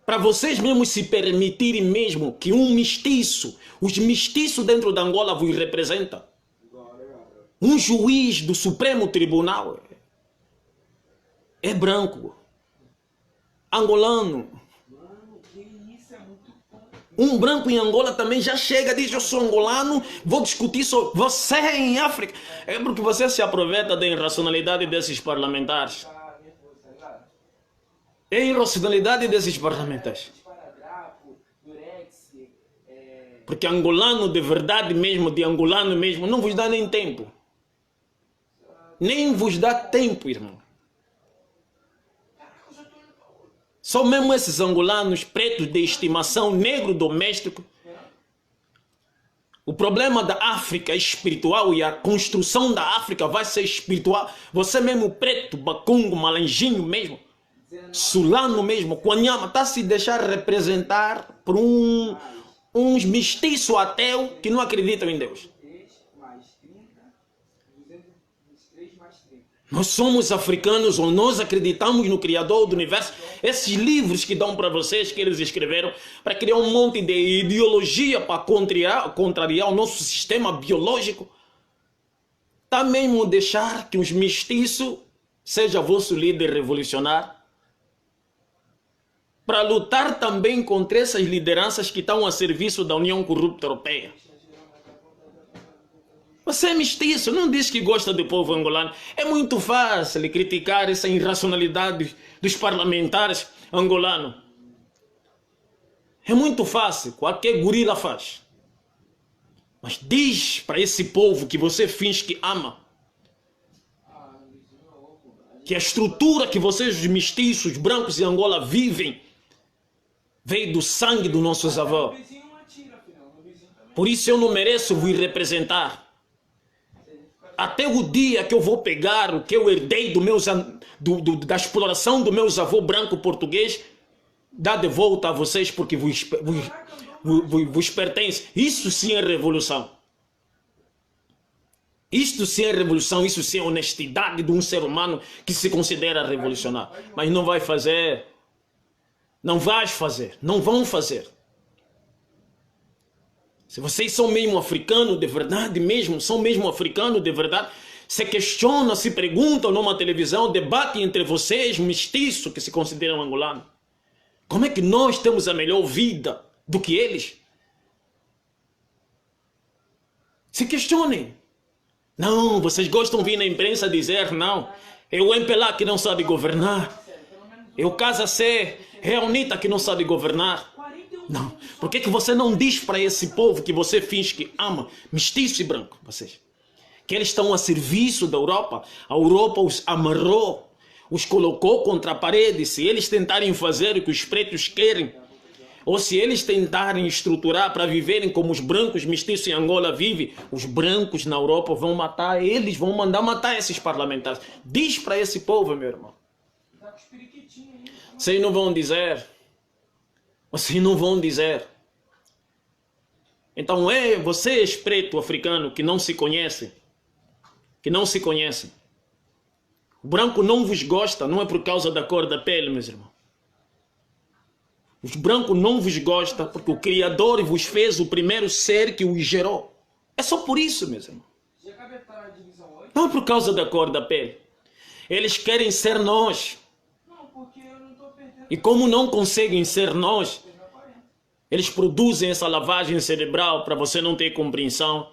Para vocês mesmos se permitirem mesmo que um mestiço, os mestiços dentro da Angola vos representam. Um juiz do Supremo Tribunal é branco, angolano. Um branco em Angola também já chega, diz: eu sou angolano, vou discutir sobre você em África. É porque você se aproveita da irracionalidade desses parlamentares. É a irracionalidade desses parlamentares. Porque angolano de verdade mesmo, de angolano mesmo, não vos dá nem tempo. Nem vos dá tempo, irmão. São mesmo esses angolanos pretos de estimação, negro doméstico. O problema da África é espiritual e a construção da África vai ser espiritual. Você mesmo preto, bacungo, malanjinho mesmo, sulano mesmo, Quanhama, está a se deixar representar por uns mestiços ateus que não acreditam em Deus. Nós somos africanos, ou nós acreditamos no Criador do Universo. Esses livros que dão para vocês, que eles escreveram, para criar um monte de ideologia para contrariar o nosso sistema biológico. Está mesmo deixar que os mestiços seja vosso líder revolucionário, para lutar também contra essas lideranças que estão a serviço da União Corrupta Europeia. Você é mestiço, não diz que gosta do povo angolano. É muito fácil criticar essa irracionalidade dos parlamentares angolanos. É muito fácil, qualquer gorila faz. Mas diz para esse povo que você finge que ama, que a estrutura que vocês, os mestiços, brancos de Angola, vivem, veio do sangue dos nossos avós. Por isso eu não mereço vos representar. Até o dia que eu vou pegar o que eu herdei da exploração dos meus avós branco português, dar de volta a vocês porque vos pertence. Isso sim é revolução. Isto sim é revolução, isso sim é honestidade de um ser humano que se considera revolucionário. Mas não vai fazer. Não vais fazer. Não vão fazer. Se vocês são mesmo africanos de verdade mesmo, são mesmo africanos de verdade, se questiona, se perguntam numa televisão, debate entre vocês, mestiços que se consideram angolanos. Como é que nós temos a melhor vida do que eles? Se questionem. Não, vocês gostam de vir na imprensa dizer, não, é o MPLA que não sabe governar. É o Casa C, é a UNITA que não sabe governar. Não. Por que você não diz para esse povo que você finge que ama, mestiço e branco, vocês? Que eles estão a serviço da Europa. A Europa os amarrou, os colocou contra a parede. Se eles tentarem fazer o que os pretos querem, ou se eles tentarem estruturar para viverem como os brancos mestiços em Angola vivem, os brancos na Europa vão matar eles, vão mandar matar esses parlamentares. Diz para esse povo, meu irmão. Vocês não vão dizer. Vocês não vão dizer. Então vocês preto africano que não se conhecem, que não se conhecem. O branco não vos gosta, não é por causa da cor da pele, meus irmãos. Os brancos não vos gostam porque o Criador vos fez o primeiro ser que os gerou. É só por isso, meus irmãos. Não é por causa da cor da pele. Eles querem ser nós. E como não conseguem ser nós, eles produzem essa lavagem cerebral para você não ter compreensão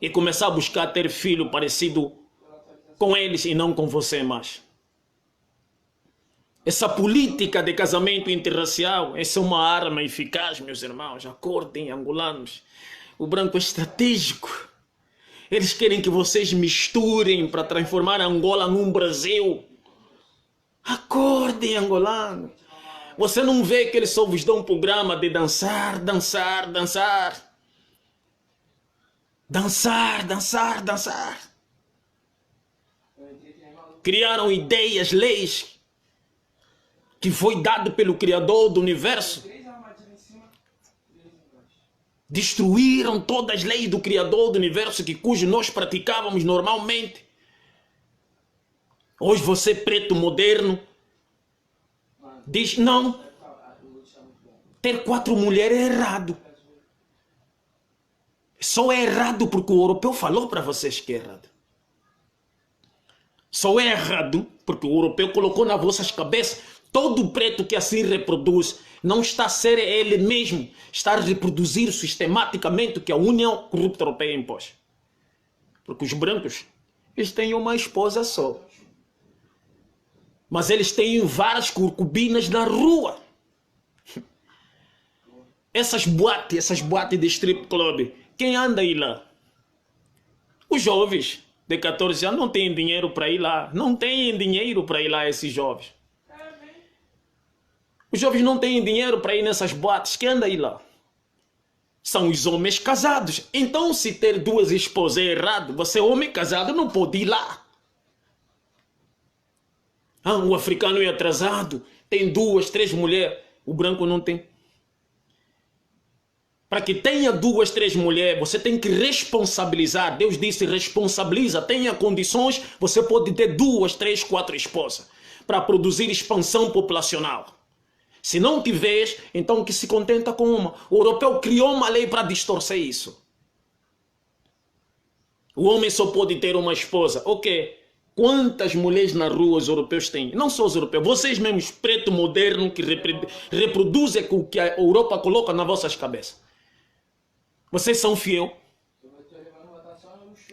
e começar a buscar ter filho parecido com eles e não com você mais. Essa política de casamento interracial, essa é uma arma eficaz, meus irmãos. Acordem, angolanos. O branco é estratégico. Eles querem que vocês misturem para transformar Angola num Brasil. Acordem, angolano. Você não vê que eles só vos dão um programa de dançar, dançar, dançar. Dançar, dançar, dançar. Criaram ideias, leis, que foi dado pelo Criador do Universo. Destruíram todas as leis do Criador do Universo cujo nós praticávamos normalmente. Hoje você preto moderno diz não, ter 4 mulheres é errado. Só é errado porque o europeu falou para vocês que é errado. Só é errado porque o europeu colocou nas vossas cabeças. Todo preto que assim reproduz não está a ser ele mesmo, está a reproduzir sistematicamente o que a União Corrupta Europeia impôs. Porque os brancos, eles têm uma esposa só. Mas eles têm várias concubinas na rua. Essas boates de strip club, quem anda aí lá? Os jovens de 14 anos não têm dinheiro para ir lá. Não têm dinheiro para ir lá, esses jovens. Os jovens não têm dinheiro para ir nessas boates. Quem anda aí lá? São os homens casados. Então, se ter 2 esposas é errado, você é homem casado, não pode ir lá. O africano é atrasado, tem 2, 3 mulheres. O branco não tem. Para que tenha 2, 3 mulheres, você tem que responsabilizar. Deus disse, responsabiliza, tenha condições, você pode ter 2, 3, 4 esposas para produzir expansão populacional. Se não tiveres, então que se contenta com uma. O europeu criou uma lei para distorcer isso. O homem só pode ter uma esposa. Ok. Quantas mulheres na rua os europeus têm? Não só os europeus, vocês mesmos, preto moderno, que reproduzem o que a Europa coloca nas vossas cabeças. Vocês são fiel.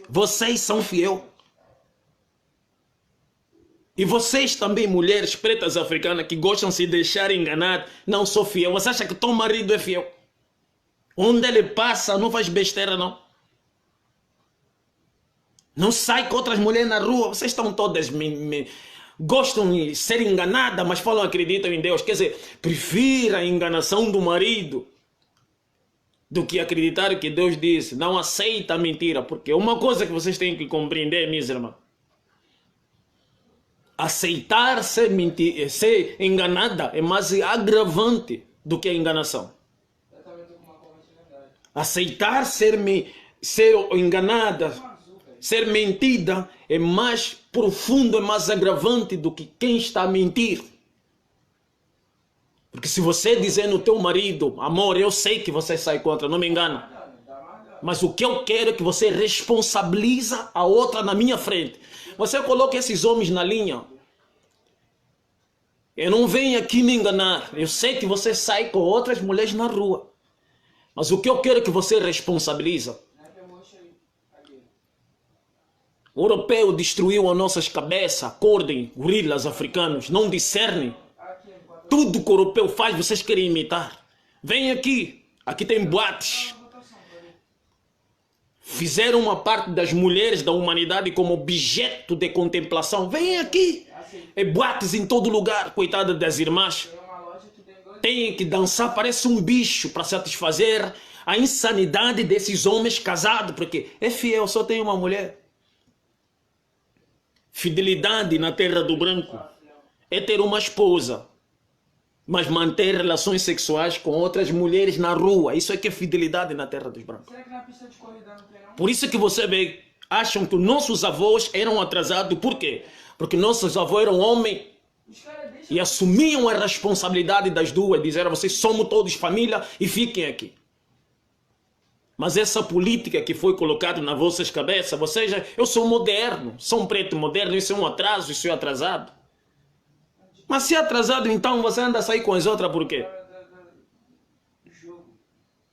Vocês são fiel. E vocês também, mulheres pretas africanas que gostam de se deixar enganar, não sou fiel. Você acha que teu marido é fiel? Onde ele passa, não faz besteira, não. Não sai com outras mulheres na rua. Vocês estão todas... gostam de ser enganadas, mas falam acreditam em Deus. Quer dizer, prefira a enganação do marido do que acreditar que Deus disse. Não aceita a mentira. Porque uma coisa que vocês têm que compreender, minhas irmãs. Aceitar ser enganada é mais agravante do que a enganação. Aceitar ser enganada, ser mentida é mais profundo, é mais agravante do que quem está a mentir. Porque se você dizer no teu marido, amor, eu sei que você sai contra, não me engana. Mas o que eu quero é que você responsabiliza a outra na minha frente. Você coloca esses homens na linha. Eu não venho aqui me enganar. Eu sei que você sai com outras mulheres na rua. Mas o que eu quero é que você responsabiliza. O europeu destruiu as nossas cabeças. Acordem, gorilas africanos. Não discernem. Tudo que o europeu faz, vocês querem imitar. Vem aqui. Aqui tem boates. Fizeram uma parte das mulheres da humanidade como objeto de contemplação. Vem aqui. É boates em todo lugar. Coitada das irmãs. Tem que dançar, parece um bicho para satisfazer a insanidade desses homens casados. Porque é fiel, só tem uma mulher. Fidelidade na terra do branco é ter uma esposa, mas manter relações sexuais com outras mulheres na rua. Isso é que é fidelidade na terra dos brancos. Será que na pista de corrida não tem não? Por isso que você vê, acham que nossos avós eram atrasados. Por quê? Porque nossos avós eram homens Os caras deixam... e assumiam a responsabilidade das duas. Dizeram, vocês somos todos família e fiquem aqui. Mas essa política que foi colocada nas vossas cabeças, vocês, eu sou moderno, sou um preto moderno, isso é um atraso, isso é atrasado. Mas se é atrasado, então você anda a sair com as outras por quê?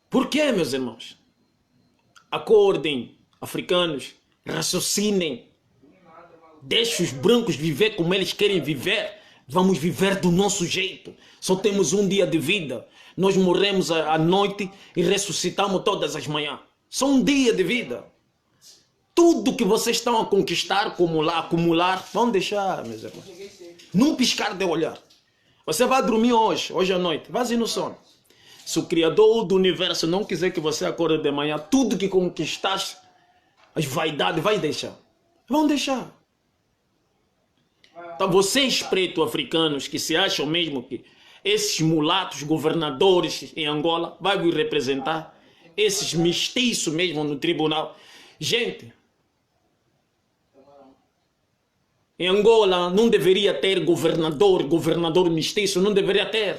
Por quê, meus irmãos? Acordem, africanos, raciocinem. Deixe os brancos viver como eles querem viver. Vamos viver do nosso jeito. Só temos um dia de vida. Nós morremos à noite e ressuscitamos todas as manhãs. Só um dia de vida. Tudo que vocês estão a conquistar, acumular, vão deixar, meus irmãos. Num piscar de olhar. Você vai dormir hoje à noite, vai ir no sono. Se o Criador do Universo não quiser que você acorde de manhã, tudo que conquistaste, as vaidades, vai deixar. Vão deixar. Então vocês pretos africanos que se acham mesmo que esses mulatos governadores em Angola vai vir representar, esses mestiços mesmo no tribunal. Gente, em Angola não deveria ter governador mestiço, não deveria ter.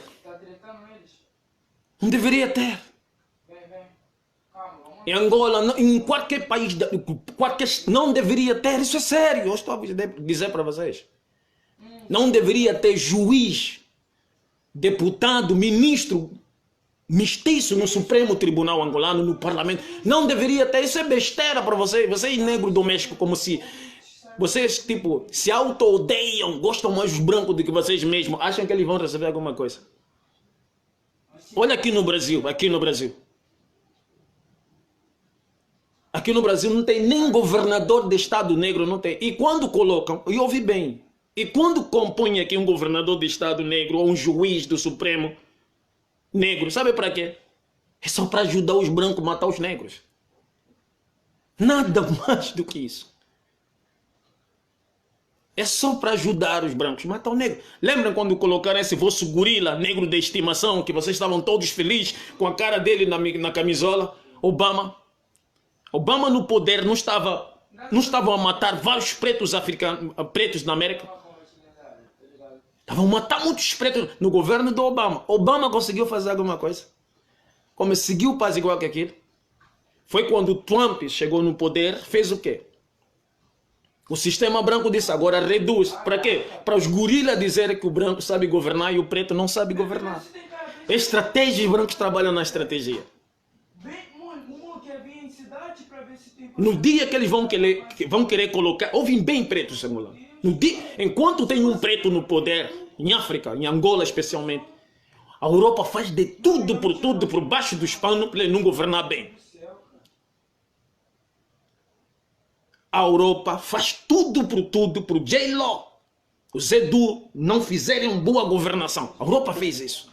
Não deveria ter. Em Angola, em qualquer país, não deveria ter, isso é sério, eu estou a dizer para vocês. Não deveria ter juiz, deputado, ministro, mestiço no Supremo Tribunal Angolano, no Parlamento. Não deveria ter, isso é besteira para vocês. Vocês negros domésticos, como se vocês, tipo, se auto-odeiam, gostam mais dos brancos do que vocês mesmos, acham que eles vão receber alguma coisa. Olha aqui no Brasil, Aqui no Brasil não tem nem governador de estado negro, não tem. E quando colocam, e ouvi bem, e quando compõem aqui um governador de estado negro ou um juiz do Supremo negro, sabe para quê? É só para ajudar os brancos a matar os negros. Nada mais do que isso. É só para ajudar os brancos a matar o negro. Lembram quando colocaram esse vosso gorila negro de estimação, que vocês estavam todos felizes com a cara dele na camisola? Obama no poder não estava a matar vários pretos africanos, pretos na América? Estavam a matar muitos pretos no governo do Obama. Obama conseguiu fazer alguma coisa? Conseguiu paz igual que aquilo? Foi quando Trump chegou no poder, fez o quê? O sistema branco disse, agora reduz. Para quê? Para os gorilas dizerem que o branco sabe governar e o preto não sabe governar. Estratégias, os brancos trabalham na estratégia. No dia que eles vão querer colocar, ouvem bem pretos angolanos. Enquanto tem um preto no poder, em África, em Angola especialmente, a Europa faz de tudo, por baixo dos panos, para ele não governar bem. A Europa faz tudo, por J-Lo, os Edu não fizerem boa governação. A Europa fez isso.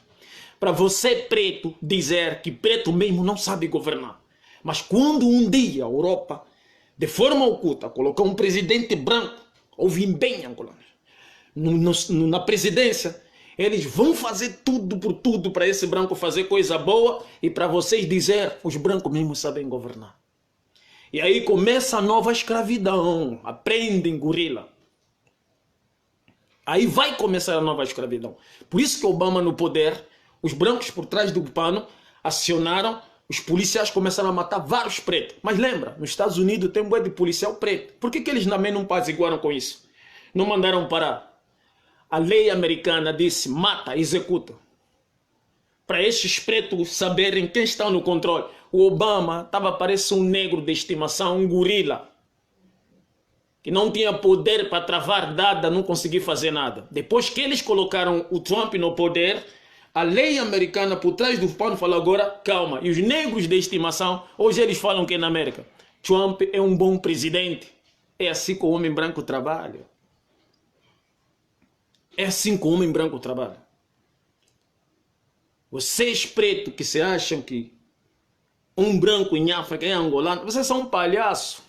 Para você, preto, dizer que preto mesmo não sabe governar. Mas quando um dia a Europa, de forma oculta, colocou um presidente branco, ouvem bem, angolanos, na presidência, eles vão fazer tudo para esse branco fazer coisa boa e para vocês dizer, os brancos mesmo sabem governar. E aí começa a nova escravidão. Aprendem, gorila. Aí vai começar a nova escravidão. Por isso que Obama no poder, os brancos por trás do pano acionaram, os policiais começaram a matar vários pretos. Mas lembra, nos Estados Unidos tem um bué de policial preto. Por que eles também não apaziguaram com isso? Não mandaram parar. A lei americana disse, mata, executa. Para estes pretos saberem quem está no controle. O Obama estava parecendo um negro de estimação, um gorila. Que não tinha poder para travar nada, não conseguia fazer nada. Depois que eles colocaram o Trump no poder, A lei americana por trás do pano fala agora, calma. E os negros de estimação, hoje eles falam que na América, Trump é um bom presidente. É assim que o homem branco trabalha. É assim que o homem branco trabalha. Vocês pretos que se acham que um branco em África é angolano, vocês são um palhaço.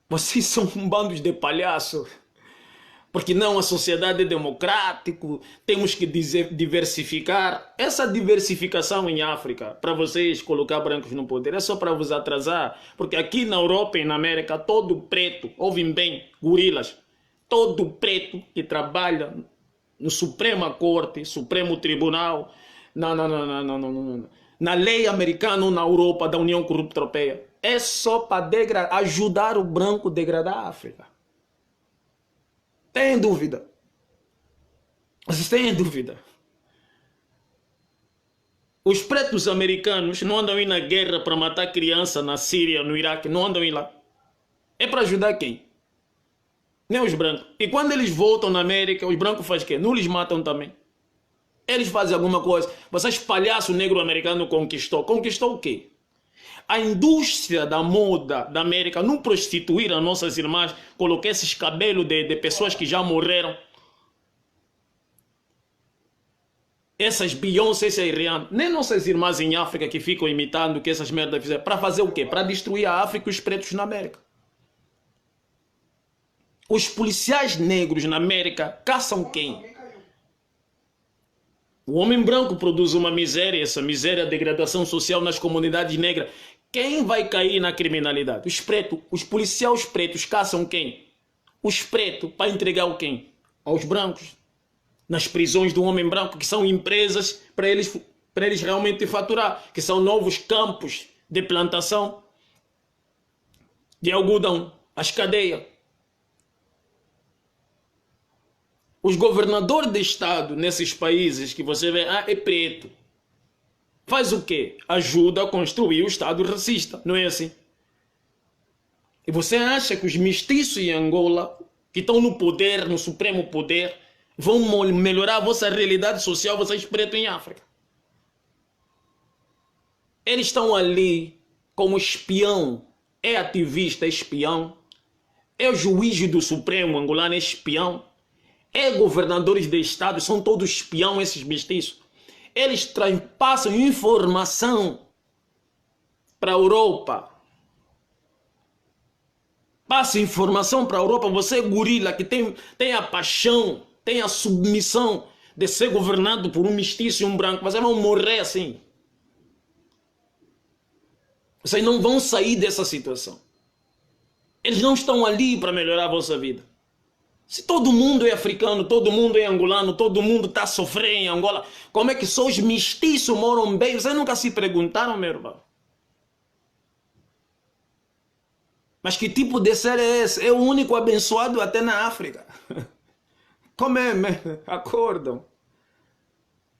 Vocês são um bando de palhaços. Porque não, a sociedade é democrática, temos que diversificar. Essa diversificação em África, para vocês colocar brancos no poder, é só para vos atrasar. Porque aqui na Europa e na América, todo preto, ouvem bem, gorilas, todo preto que trabalha no Suprema Corte, Supremo Tribunal, na lei americana ou na Europa, da União Corrupta Europeia, é só para ajudar o branco a degradar a África. Tem dúvida? Vocês têm dúvida? Os pretos americanos não andam aí na guerra para matar criança na Síria, no Iraque, não andam aí lá. É para ajudar quem? Nem os brancos. E quando eles voltam na América, os brancos fazem o quê? Não lhes matam também. Eles fazem alguma coisa. Vocês palhaço negro americano conquistou. Conquistou o quê? A indústria da moda da América não prostituir as nossas irmãs, colocar esses cabelos de pessoas que já morreram. Essas Beyoncé, essas Rihanna, nem nossas irmãs em África que ficam imitando que essas merdas fizeram. Para fazer o quê? Para destruir a África e os pretos na América. Os policiais negros na América caçam quem? O homem branco produz uma miséria, essa miséria, a degradação social nas comunidades negras. Quem vai cair na criminalidade? Os pretos, os policiais pretos caçam quem? Os pretos, para entregar o quem? Aos brancos. Nas prisões do homem branco, que são empresas para eles realmente faturar, que são novos campos de plantação de algodão, as cadeias. Os governadores de estado nesses países que você vê, é preto. Faz o quê? Ajuda a construir o estado racista, não é assim? E você acha que os mestiços em Angola, que estão no poder, no supremo poder, vão melhorar a vossa realidade social, vocês pretos em África? Eles estão ali como espião, é ativista, é espião, é o juiz do Supremo angolano, é espião. Governadores de estado, são todos espião esses mestiços. Eles passam informação para a Europa. Passa informação para a Europa. Você, gorila, que tem a paixão, tem a submissão de ser governado por um mestiço e um branco. Vocês vão morrer assim. Vocês não vão sair dessa situação. Eles não estão ali para melhorar a vossa vida. Se todo mundo é africano, todo mundo é angolano, todo mundo está sofrendo em Angola, como é que só os mestiços moram bem? Vocês nunca se perguntaram, meu irmão? Mas que tipo de ser é esse? É o único abençoado até na África. Como é, acordam?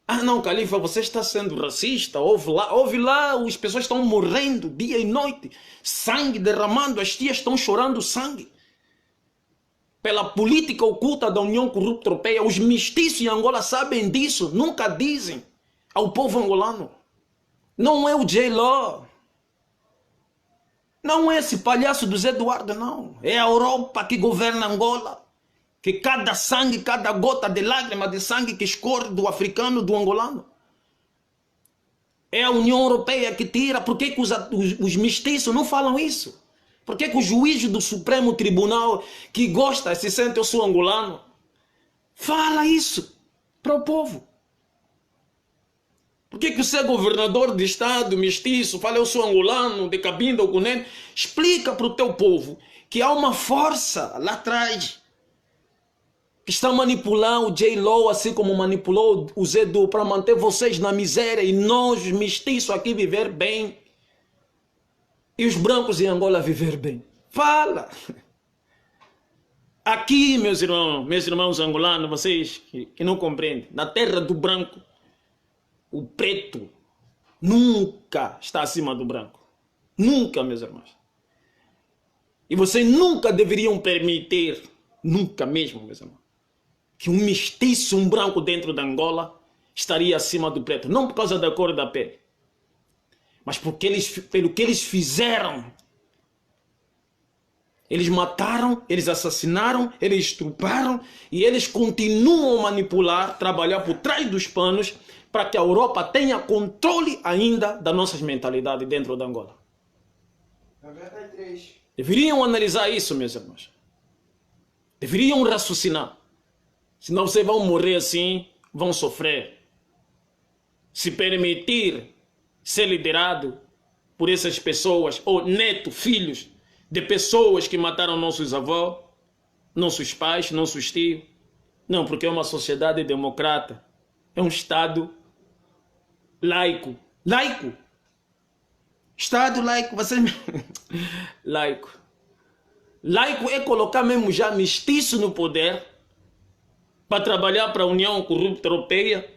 Ah não, Califa, você está sendo racista, ouve lá, as pessoas estão morrendo dia e noite, sangue derramando, as tias estão chorando sangue. Pela política oculta da União Corrupta Europeia, os mestiços em Angola sabem disso, nunca dizem ao povo angolano. Não é o J-Lo, não é esse palhaço do Zé Eduardo, não. É a Europa que governa Angola, que cada sangue, cada gota de lágrima de sangue que escorre do africano, do angolano, é a União Europeia que tira. Por que os mestiços não falam isso? Por que o juiz do Supremo Tribunal, que gosta, se sente eu sou angolano, fala isso para o povo? Por que você é governador de estado, mestiço, fala eu sou angolano, de Cabinda ou Cunene? Explica para o teu povo que há uma força lá atrás que está manipulando o J-Lo, assim como manipulou o Zedu, para manter vocês na miséria e nós, mestiços, aqui viver bem. E os brancos em Angola viver bem. Fala! Aqui, meus irmãos angolanos, vocês que não compreendem, na terra do branco, o preto nunca está acima do branco. Nunca, meus irmãos. E vocês nunca deveriam permitir, nunca mesmo, meus irmãos, que um mestiço, um branco dentro da Angola estaria acima do preto. Não por causa da cor da pele, mas pelo que eles fizeram. Eles mataram, eles assassinaram, eles estruparam e eles continuam a manipular, trabalhar por trás dos panos para que a Europa tenha controle ainda das nossas mentalidades dentro da Angola. 93. Deveriam analisar isso, meus irmãos. Deveriam raciocinar. Senão vocês vão morrer assim, vão sofrer. Se permitir ser liderado por essas pessoas, ou neto, filhos de pessoas que mataram nossos avós, nossos pais, nossos tios. Não, porque é uma sociedade democrata. É um Estado laico. Laico. Estado laico. Você... laico. Laico é colocar mesmo já mestiço no poder para trabalhar para a União Corrupta Europeia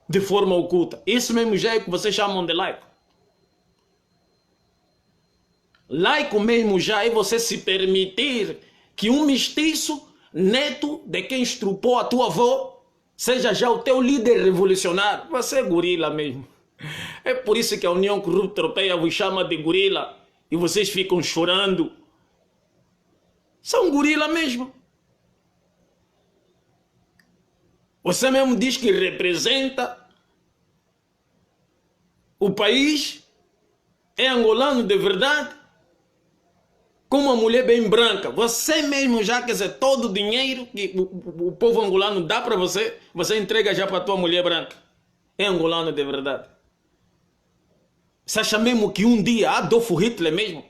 de forma oculta. Isso mesmo já é o que vocês chamam de laico. Laico mesmo já é você se permitir que um mestiço, neto de quem estrupou a tua avó, seja já o teu líder revolucionário. Você é gorila mesmo. É por isso que a União Corrupta Europeia vos chama de gorila e vocês ficam chorando. São gorila mesmo. Você mesmo diz que representa o país, é angolano de verdade, com uma mulher bem branca. Você mesmo já, quer dizer, todo o dinheiro que o povo angolano dá para você, você entrega já para a tua mulher branca. É angolano de verdade. Você acha mesmo que um dia Adolf Hitler mesmo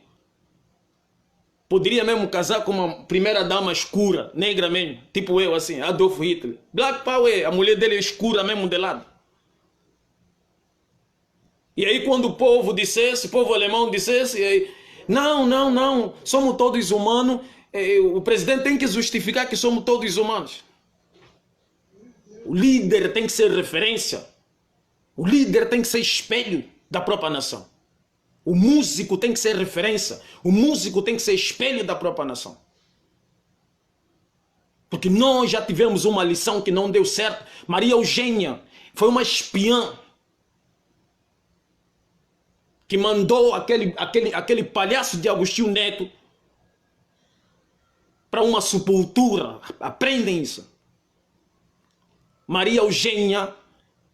poderia mesmo casar com uma primeira dama escura, negra mesmo, tipo eu assim, Adolf Hitler? Black Power, a mulher dele é escura mesmo de lado. E aí quando o povo dissesse, o povo alemão dissesse, e aí, não, somos todos humanos, o presidente tem que justificar que somos todos humanos. O líder tem que ser referência, o líder tem que ser espelho da própria nação. O músico tem que ser referência, o músico tem que ser espelho da própria nação. Porque nós já tivemos uma lição que não deu certo. Maria Eugênia foi uma espiã que mandou aquele palhaço de Agostinho Neto para uma sepultura. Aprendem isso. Maria Eugênia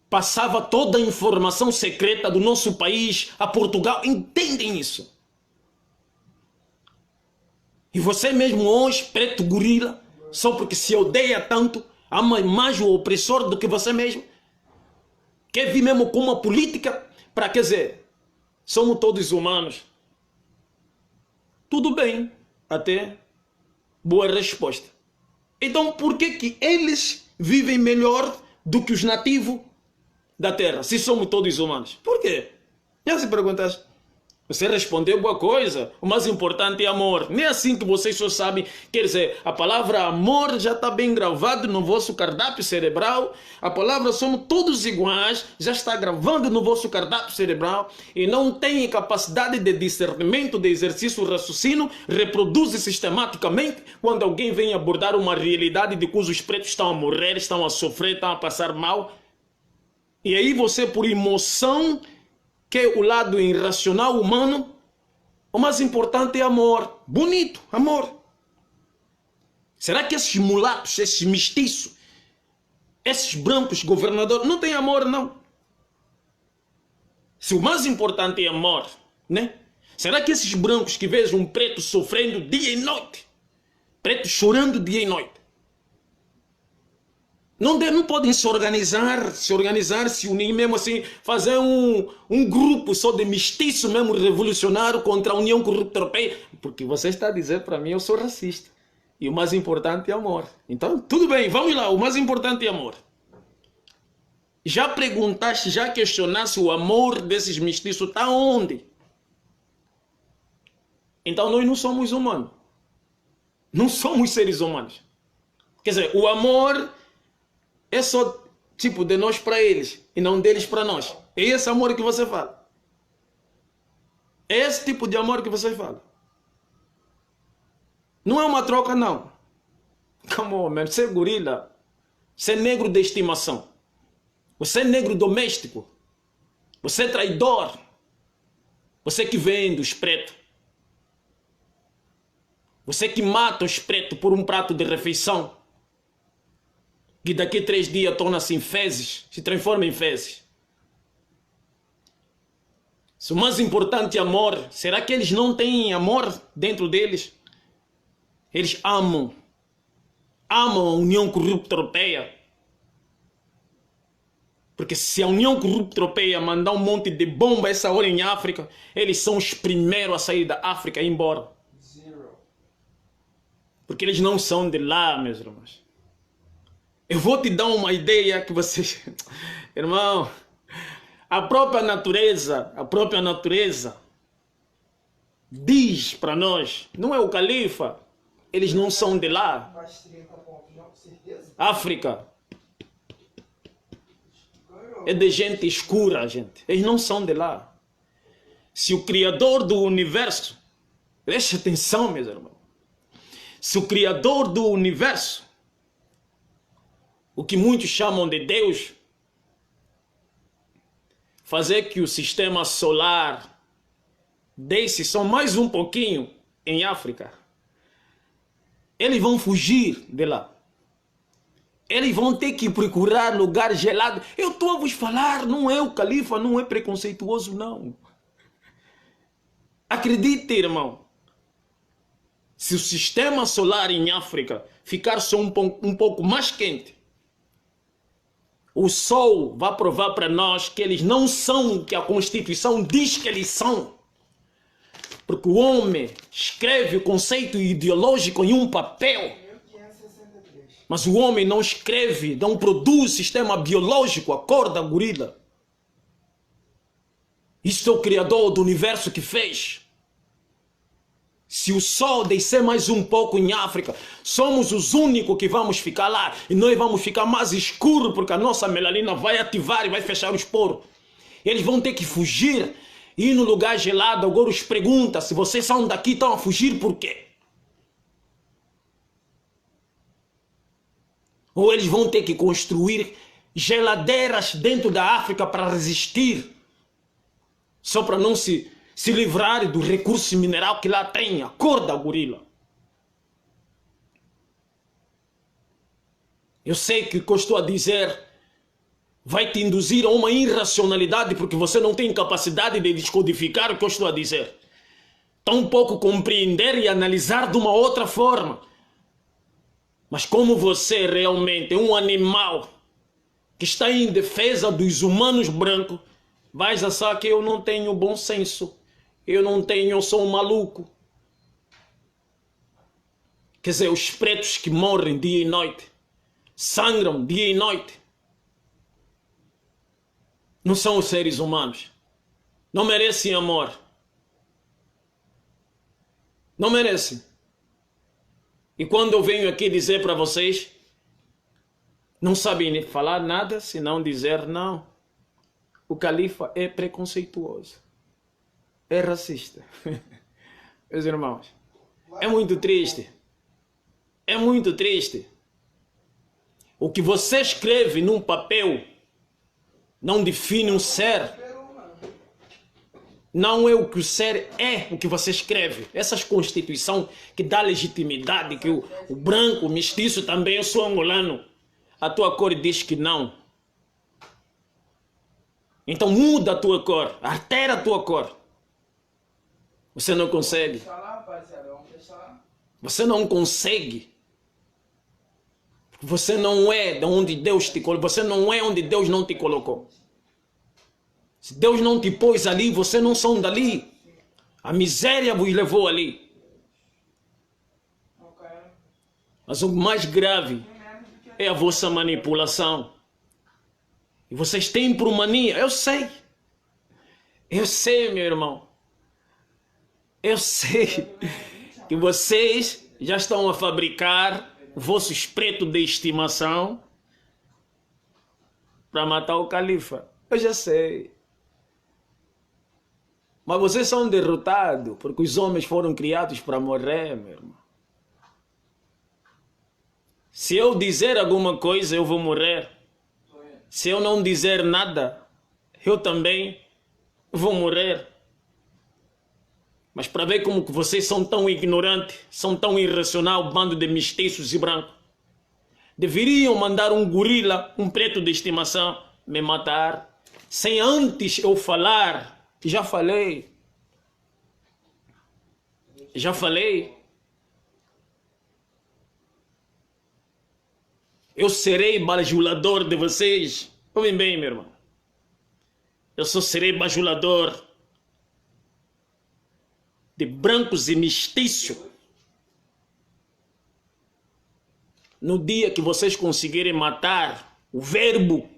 passava toda a informação secreta do nosso país a Portugal. Entendem isso? E você mesmo hoje, preto gorila, só porque se odeia tanto, ama mais o opressor do que você mesmo, quer vir mesmo com uma política para, quer dizer, somos todos humanos. Tudo bem, até boa resposta. Então por que eles vivem melhor do que os nativos da terra, se somos todos humanos? Por quê? Já se perguntaste? Você respondeu boa coisa. O mais importante é amor. Nem assim que vocês só sabem. Quer dizer, a palavra amor já está bem gravado no vosso cardápio cerebral. A palavra somos todos iguais já está gravando no vosso cardápio cerebral. E não tem capacidade de discernimento, de exercício raciocínio. Reproduz sistematicamente quando alguém vem abordar uma realidade de cujos pretos estão a morrer, estão a sofrer, estão a passar mal. E aí você, por emoção, que é o lado irracional humano, o mais importante é amor. Bonito, amor. Será que esses mulatos, esses mestiços, esses brancos governadores não têm amor, não? Se o mais importante é amor, né? Será que esses brancos que vejam um preto sofrendo dia e noite, preto chorando dia e noite, não podem se organizar, se unir mesmo assim, fazer um grupo só de mestiço mesmo revolucionário contra a União Corrupta Europeia? Porque você está a dizer para mim, eu sou racista. E o mais importante é amor. Então, tudo bem, vamos lá, o mais importante é amor. Já perguntaste, já questionaste o amor desses mestiços, está onde? Então nós não somos humanos. Não somos seres humanos. Quer dizer, o amor é só tipo de nós para eles e não deles para nós. É esse amor que você fala. É esse tipo de amor que você fala. Não é uma troca, não. Come on, man. Você é gorila. Você é negro de estimação. Você é negro doméstico. Você é traidor. Você que vende os pretos. Você que mata os pretos por um prato de refeição. Que daqui a 3 dias torna-se em fezes. Se transforma em fezes. Se o mais importante é amor, será que eles não têm amor dentro deles? Eles amam. Amam a União Corrupta Europeia. Porque se a União Corrupta Europeia mandar um monte de bomba essa hora em África, eles são os primeiros a sair da África e ir embora. Porque eles não são de lá, meus irmãos. Eu vou te dar uma ideia que vocês... Irmão, a própria natureza diz para nós, não é o califa, eles não são de lá. África é de gente escura, gente. Eles não são de lá. Se o Criador do Universo, preste atenção, meus irmãos. Se o Criador do Universo, o que muitos chamam de Deus, fazer que o sistema solar desce só mais um pouquinho em África, eles vão fugir de lá. Eles vão ter que procurar lugar gelado. Eu estou a vos falar, não é o califa, não é preconceituoso, não. Acredite, irmão. Se o sistema solar em África ficar só um pouco mais quente, o sol vai provar para nós que eles não são o que a Constituição diz que eles são. Porque o homem escreve o conceito ideológico em um papel. Mas o homem não escreve, não produz sistema biológico, acorda, gorila. Isso é o Criador do universo que fez. Se o sol descer mais um pouco em África, somos os únicos que vamos ficar lá. E nós vamos ficar mais escuro porque a nossa melanina vai ativar e vai fechar os poros. Eles vão ter que fugir, ir no lugar gelado. Agora os pergunta, se vocês são daqui, estão a fugir por quê? Ou eles vão ter que construir geladeiras dentro da África para resistir. Só para não se livrar do recurso mineral que lá tem. Acorda, gorila. Eu sei que o que eu estou a dizer vai te induzir a uma irracionalidade porque você não tem capacidade de descodificar o que eu estou a dizer. Tampouco compreender e analisar de uma outra forma. Mas como você realmente é um animal que está em defesa dos humanos brancos, vais achar que eu não tenho bom senso. Eu sou um maluco. Quer dizer, os pretos que morrem dia e noite, sangram dia e noite, não são os seres humanos. Não merecem amor. Não merecem. E quando eu venho aqui dizer para vocês, não sabem falar nada, senão dizer não. O califa é preconceituoso. É racista. Meus irmãos, é muito triste. É muito triste. O que você escreve num papel não define um ser. Não é o que o ser é, o que você escreve. Essa Constituição que dá legitimidade, que o branco, o mestiço também, eu sou angolano. A tua cor diz que não. Então muda a tua cor, altera a tua cor. Você não consegue. Você não consegue. Você não é de onde Deus te colocou. Você não é onde Deus não te colocou. Se Deus não te pôs ali, você não são dali. A miséria vos levou ali. Mas o mais grave é a vossa manipulação. E vocês têm por mania. Eu sei. Eu sei, meu irmão. Eu sei que vocês já estão a fabricar vossos pretos de estimação para matar o califa. Eu já sei. Mas vocês são derrotados, porque os homens foram criados para morrer, meu irmão. Se eu dizer alguma coisa, eu vou morrer. Se eu não dizer nada, eu também vou morrer. Mas para ver como que vocês são tão ignorantes, são tão irracional, bando de mestiços e brancos. Deveriam mandar um gorila, um preto de estimação, me matar, sem antes eu falar. Já falei. Já falei. Eu serei bajulador de vocês. Ouvem bem, meu irmão. Eu só serei bajulador de brancos e mestiços. No dia que vocês conseguirem matar o verbo,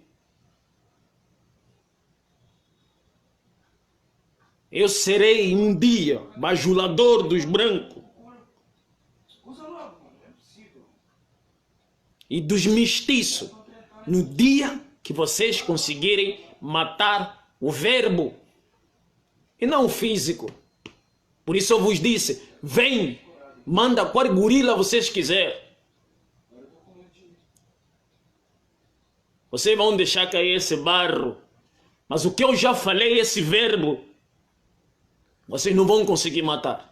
eu serei um dia bajulador dos brancos e dos mestiços. No dia que vocês conseguirem matar o verbo e não o físico. Por isso eu vos disse, vem, manda qual gorila vocês quiserem. Vocês vão deixar cair esse barro. Mas o que eu já falei, esse verbo, vocês não vão conseguir matar.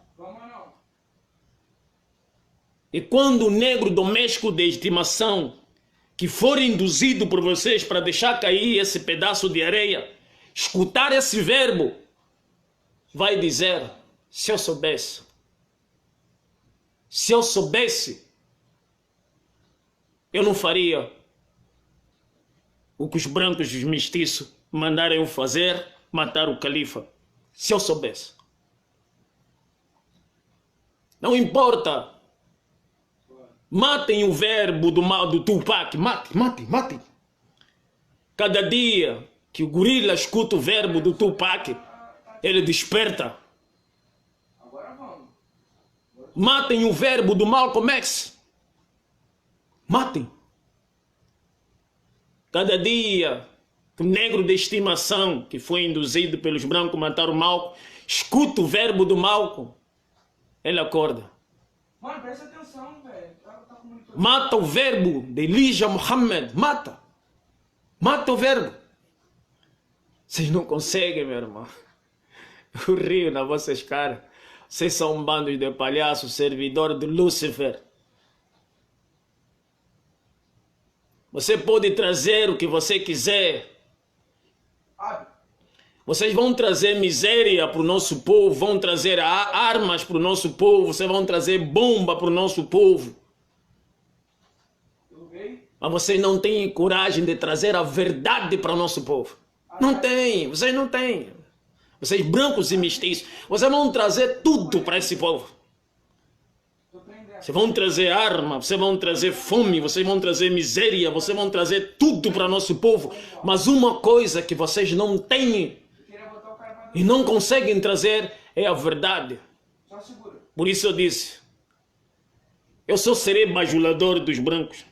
E quando o negro doméstico de estimação, que for induzido por vocês para deixar cair esse pedaço de areia, escutar esse verbo, vai dizer, se eu soubesse, eu não faria o que os brancos e os mestiços mandaram eu fazer, matar o califa. Se eu soubesse. Não importa. Matem o verbo do mal do Tupac. Matem. Cada dia que o gorila escuta o verbo do Tupac, ele desperta. Matem o verbo do Malcolm X. Matem. Cada dia que o negro de estimação, que foi induzido pelos brancos a matar o Malcolm, escuta o verbo do Malcolm, ele acorda. Mano, presta atenção, velho. Mata o verbo de Elijah Muhammad. Mata o verbo. Vocês não conseguem, meu irmão. Eu rio na vossas caras. Vocês são um bando de palhaços, servidor de Lúcifer. Você pode trazer o que você quiser. Vocês vão trazer miséria para o nosso povo, vão trazer armas para o nosso povo, vocês vão trazer bomba para o nosso povo. Mas vocês não têm coragem de trazer a verdade para o nosso povo. Não tem, vocês não têm. Vocês brancos e mestiços, vocês vão trazer tudo para esse povo. Vocês vão trazer arma, vocês vão trazer fome, vocês vão trazer miséria, vocês vão trazer tudo para nosso povo. Mas uma coisa que vocês não têm e não conseguem trazer é a verdade. Por isso eu disse, eu só serei bajulador dos brancos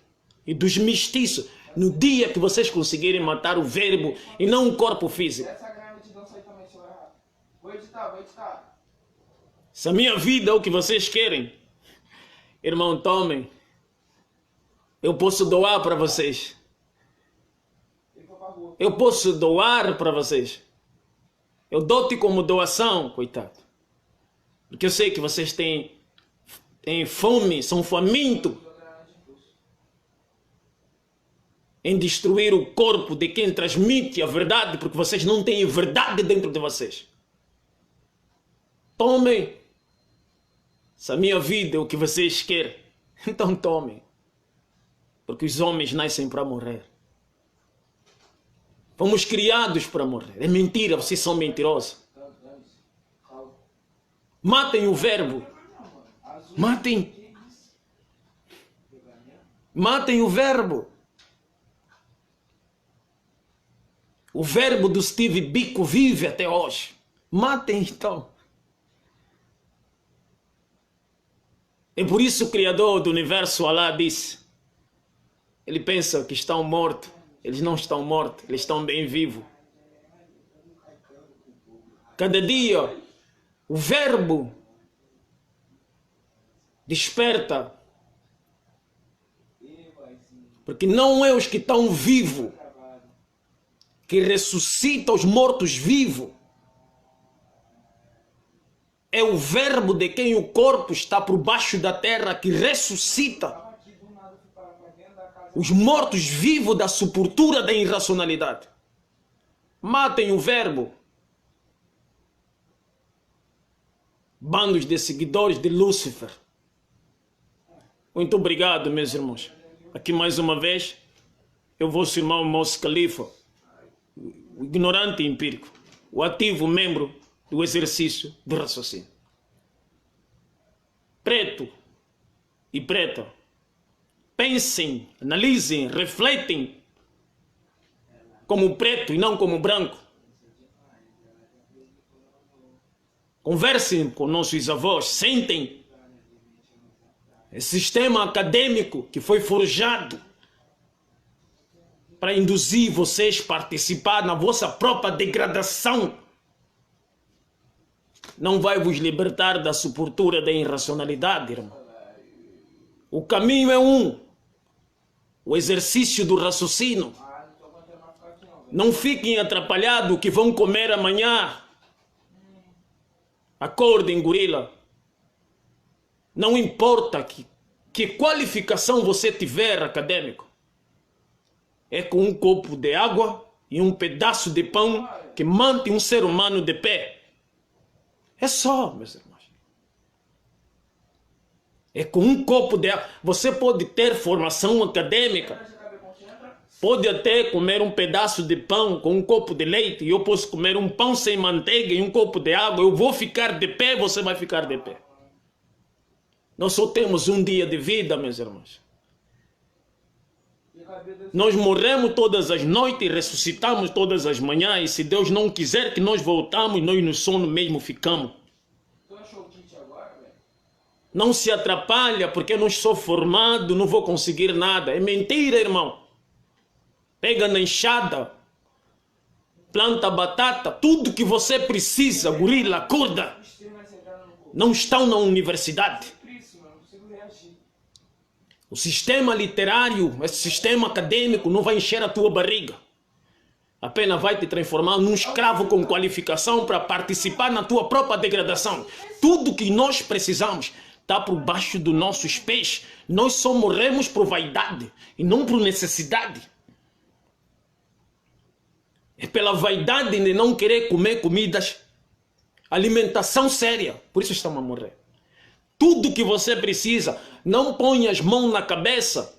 e dos mestiços no dia que vocês conseguirem matar o verbo e não o corpo físico. Se a minha vida é o que vocês querem, irmão, tomem. Eu posso doar para vocês. Eu posso doar para vocês. Eu dou-te como doação, coitado. Porque eu sei que vocês têm fome, são famintos em destruir o corpo de quem transmite a verdade, porque vocês não têm verdade dentro de vocês. Tomem. Se a minha vida é o que vocês querem, então tomem. Porque os homens nascem para morrer. Fomos criados para morrer. É mentira, vocês são mentirosos. Matem o verbo. Matem. Matem o verbo. O verbo do Steve Biko vive até hoje. Matem então. É por isso o Criador do Universo, Allah, disse. Ele pensa que estão mortos. Eles não estão mortos, eles estão bem vivos. Cada dia, o verbo desperta Porque não é os que estão vivos que ressuscitam os mortos vivos. É o verbo de quem o corpo está por baixo da terra que ressuscita os mortos vivos da sepultura da irracionalidade. Matem o verbo. Bandos de seguidores de Lúcifer. Muito obrigado, meus irmãos. Aqui mais uma vez, eu vou seu irmão Moço Califa, o ignorante empírico, o ativo membro do exercício do raciocínio. Preto e preta, pensem, analisem, refletem como preto e não como branco. Conversem com nossos avós, sentem. Esse sistema acadêmico que foi forjado para induzir vocês a participar na vossa própria degradação não vai vos libertar da sepultura da irracionalidade, irmão. O caminho é um. O exercício do raciocínio. Não fiquem atrapalhados que vão comer amanhã. Acordem, gorila. Não importa que qualificação você tiver, acadêmico. É com um copo de água e um pedaço de pão que mantém um ser humano de pé. É só, meus irmãos. É com um copo de água. Você pode ter formação acadêmica. Pode até comer um pedaço de pão com um copo de leite. E eu posso comer um pão sem manteiga e um copo de água. Eu vou ficar de pé, você vai ficar de pé. Nós só temos um dia de vida, meus irmãos. Nós morremos todas as noites e ressuscitamos todas as manhãs. E se Deus não quiser que nós voltamos, nós no sono mesmo ficamos. Não se atrapalha porque eu não sou formado, não vou conseguir nada. É mentira, irmão. Pega na enxada, planta batata, tudo que você precisa, gorila, acorda. Não estão na universidade. O sistema literário, esse sistema acadêmico não vai encher a tua barriga. Apenas vai te transformar num escravo com qualificação para participar na tua própria degradação. Tudo que nós precisamos está por baixo dos nossos pés. Nós só morremos por vaidade e não por necessidade. É pela vaidade de não querer comer comidas, alimentação séria. Por isso estamos a morrer. Tudo que você precisa, não ponha as mãos na cabeça,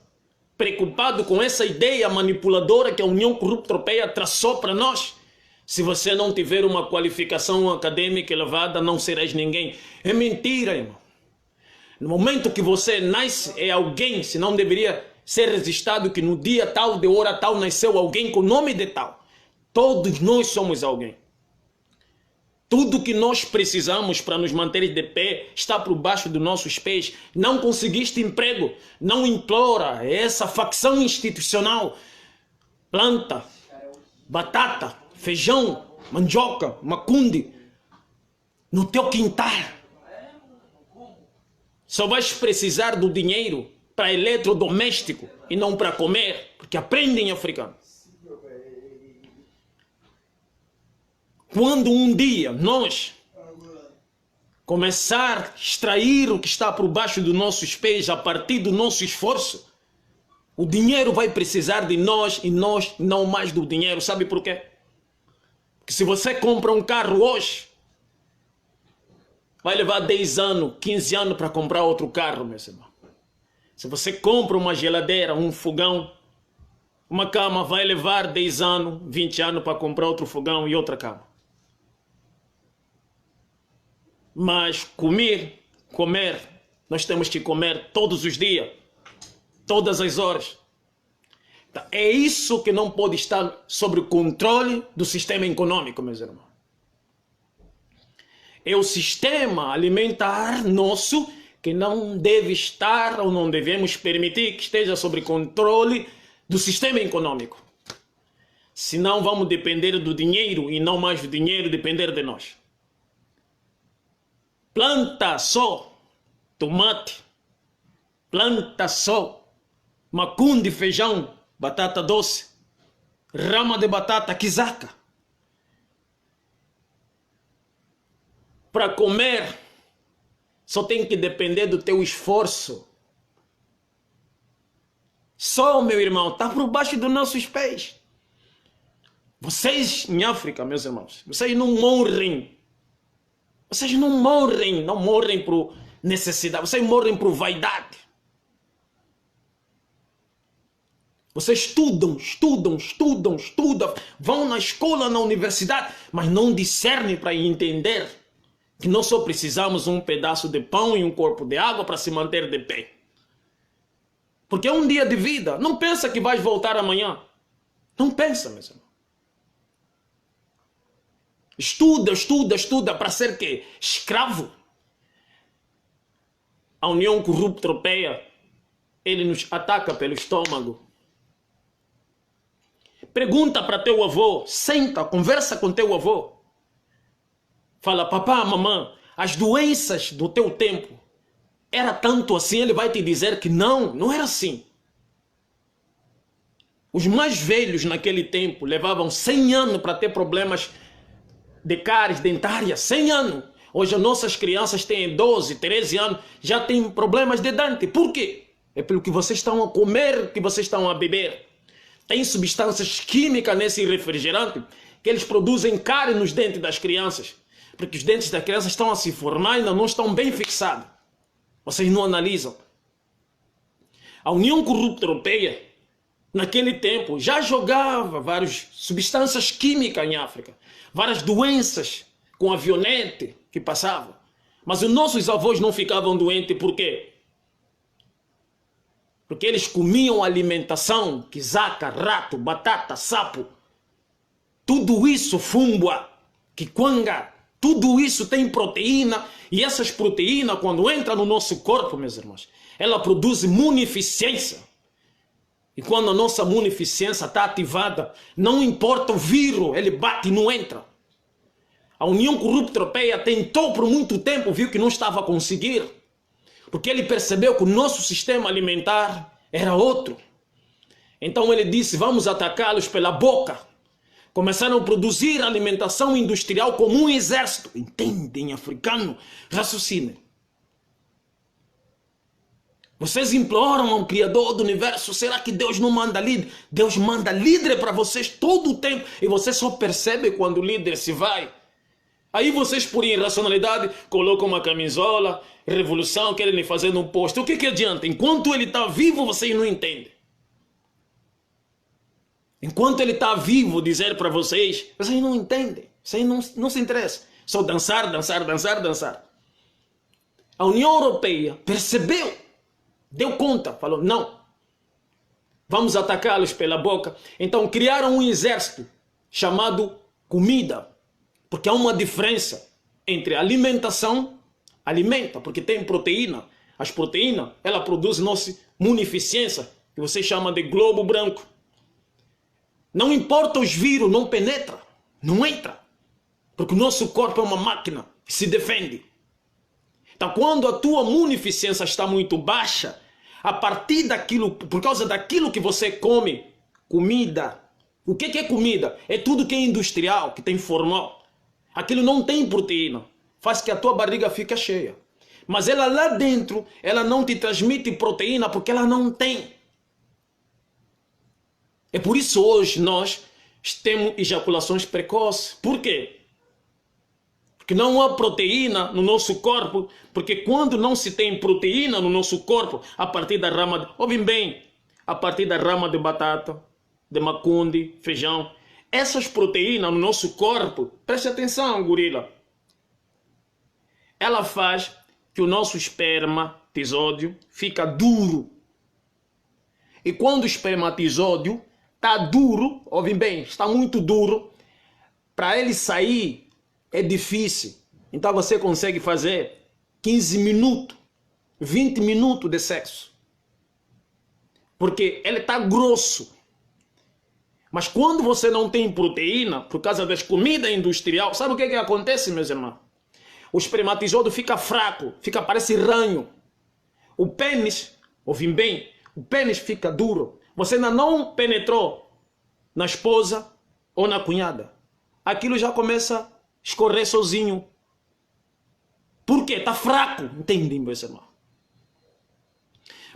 preocupado com essa ideia manipuladora que a União Corrupta Europeia traçou para nós. Se você não tiver uma qualificação acadêmica elevada, não serás ninguém. É mentira, irmão. No momento que você nasce, é alguém, se não deveria ser registrado que no dia tal, de hora tal, nasceu alguém com nome de tal. Todos nós somos alguém. Tudo que nós precisamos para nos manter de pé está por baixo dos nossos pés. Não conseguiste emprego, não implora. É essa facção institucional. Planta, batata, feijão, mandioca, macunde no teu quintal. Só vais precisar do dinheiro para eletrodoméstico e não para comer, porque aprendem africano. Quando um dia nós começar a extrair o que está por baixo dos nossos pés a partir do nosso esforço, o dinheiro vai precisar de nós e nós não mais do dinheiro. Sabe por quê? Porque se você compra um carro hoje, vai levar 10 anos, 15 anos para comprar outro carro, meus irmãos. Se você compra uma geladeira, um fogão, uma cama, vai levar 10 anos, 20 anos para comprar outro fogão e outra cama. Mas comer, nós temos que comer todos os dias, todas as horas. Então, é isso que não pode estar sob o controle do sistema econômico, meus irmãos. É o sistema alimentar nosso que não deve estar ou não devemos permitir que esteja sob controle do sistema econômico. Senão vamos depender do dinheiro e não mais do dinheiro depender de nós. Planta só tomate, planta só macunde, feijão, batata doce, rama de batata, quizaca. Para comer, só tem que depender do teu esforço. Só, meu irmão, está por baixo dos nossos pés. Vocês, em África, meus irmãos, vocês não morrem. Vocês não morrem por necessidade, vocês morrem por vaidade. Vocês estudam, vão na escola, na universidade, mas não discernem para entender que nós só precisamos um pedaço de pão e um corpo de água para se manter de pé. Porque é um dia de vida. Não pensa que vais voltar amanhã. Não pensa, meus irmãos. Estuda para ser quê? Escravo. A União Corrupta Europeia, ele nos ataca pelo estômago. Pergunta para teu avô, senta, conversa com teu avô. Fala, papá, mamãe, as doenças do teu tempo era tanto assim? Ele vai te dizer que não era assim. Os mais velhos naquele tempo levavam 100 anos para ter problemas de cáries dentárias, 100 anos. Hoje as nossas crianças têm 12, 13 anos, já têm problemas de dente. Por quê? É pelo que vocês estão a comer, que vocês estão a beber. Tem substâncias químicas nesse refrigerante que eles produzem cárie nos dentes das crianças. Porque os dentes das crianças estão a se formar e ainda não estão bem fixados. Vocês não analisam. A União Corrupta Europeia, naquele tempo, já jogava várias substâncias químicas em África. Várias doenças com avionete que passavam. Mas os nossos avós não ficavam doentes. Por quê? Porque eles comiam alimentação, quizaca, rato, batata, sapo. Tudo isso, fumbua, quiquanga, tudo isso tem proteína. E essas proteínas, quando entram no nosso corpo, meus irmãos, ela produz munificência. E quando a nossa munificência está ativada, não importa o vírus, ele bate e não entra. A União Corrupta Europeia tentou por muito tempo, viu que não estava a conseguir. Porque ele percebeu que o nosso sistema alimentar era outro. Então ele disse, vamos atacá-los pela boca. Começaram a produzir alimentação industrial como um exército. Entendem, africano? Raciocinem. Vocês imploram ao Criador do Universo, será que Deus não manda líder? Deus manda líder para vocês todo o tempo. E você só percebe quando o líder se vai. Aí vocês, por irracionalidade, colocam uma camisola, revolução, querem lhe fazer um posto. O que adianta? Enquanto ele está vivo, vocês não entendem. Enquanto ele está vivo, dizer para vocês não entendem. Vocês não se interessam. Só dançar. A União Europeia percebeu, deu conta, falou, não. Vamos atacá-los pela boca. Então criaram um exército chamado comida. Porque há uma diferença entre alimentação, alimenta, porque tem proteína. As proteínas, ela produz nossa munificência, que você chama de globo branco. Não importa os vírus, não penetra, não entra. Porque o nosso corpo é uma máquina que se defende. Então quando a tua munificência está muito baixa, a partir daquilo, por causa daquilo que você come, comida. O que é comida? É tudo que é industrial, que tem formal. Aquilo não tem proteína, faz que a tua barriga fique cheia. Mas ela lá dentro, ela não te transmite proteína porque ela não tem. É por isso hoje nós temos ejaculações precoces. Por quê? Porque não há proteína no nosso corpo, porque quando não se tem proteína no nosso corpo, a partir da rama, ouvem bem, a partir da rama de batata, de macunde, feijão, essas proteínas no nosso corpo, preste atenção, gorila, ela faz que o nosso espermatisódio fica duro. E quando o espermatisódio está duro, ouvem bem, está muito duro, para ele sair é difícil. Então você consegue fazer 15 minutos, 20 minutos de sexo. Porque ele está grosso. Mas quando você não tem proteína, por causa das comidas industriais, sabe o que acontece, meus irmãos? O espermatisódio fica fraco, parece ranho. O pênis, ouvem bem, o pênis fica duro. Você ainda não penetrou na esposa ou na cunhada. Aquilo já começa a escorrer sozinho. Por quê? Está fraco. Entendem, meus irmãos?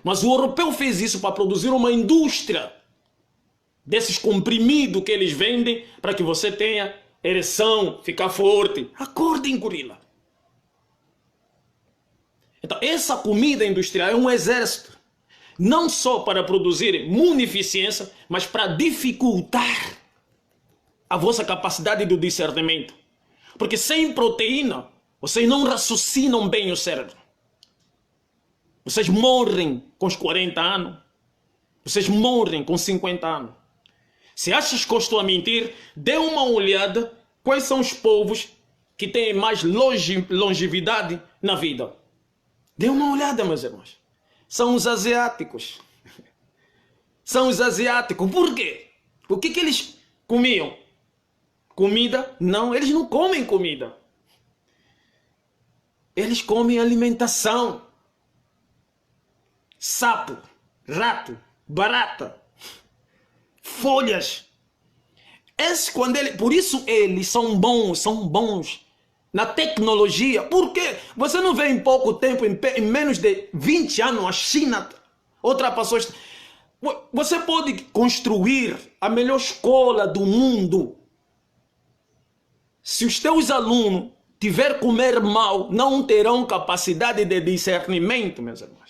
Mas o europeu fez isso para produzir uma indústria desses comprimidos que eles vendem para que você tenha ereção, ficar forte. Acordem, gorila. Então, essa comida industrial é um exército. Não só para produzir munificência, mas para dificultar a vossa capacidade de discernimento. Porque sem proteína, vocês não raciocinam bem o cérebro. Vocês morrem com os 40 anos. Vocês morrem com 50 anos. Se achas que eu estou a mentir, dê uma olhada quais são os povos que têm mais longevidade na vida. Dê uma olhada, meus irmãos. São os asiáticos. São os asiáticos. Por quê? O que eles comiam? Comida? Não, eles não comem comida. Eles comem alimentação. Sapo, rato, barata, folhas. Por isso eles são bons na tecnologia. Por quê? Você não vê em pouco tempo, em menos de 20 anos, a China ultrapassou. Você pode construir a melhor escola do mundo. Se os teus alunos tiverem comer mal, não terão capacidade de discernimento, meus irmãos.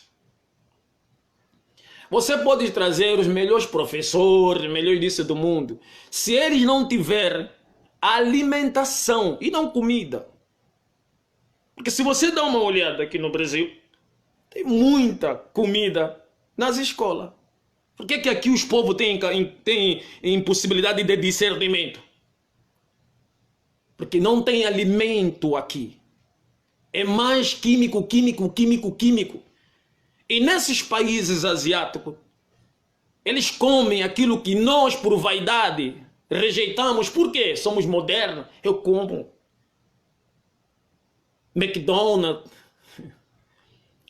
Você pode trazer os melhores professores, os melhores disso do mundo. Se eles não tiverem alimentação e não comida. Porque se você dá uma olhada aqui no Brasil, tem muita comida nas escolas. Por que aqui os povos têm impossibilidade de discernimento? Porque não tem alimento aqui. É mais químico. E nesses países asiáticos, eles comem aquilo que nós, por vaidade, rejeitamos. Por quê? Somos modernos. Eu como McDonald's,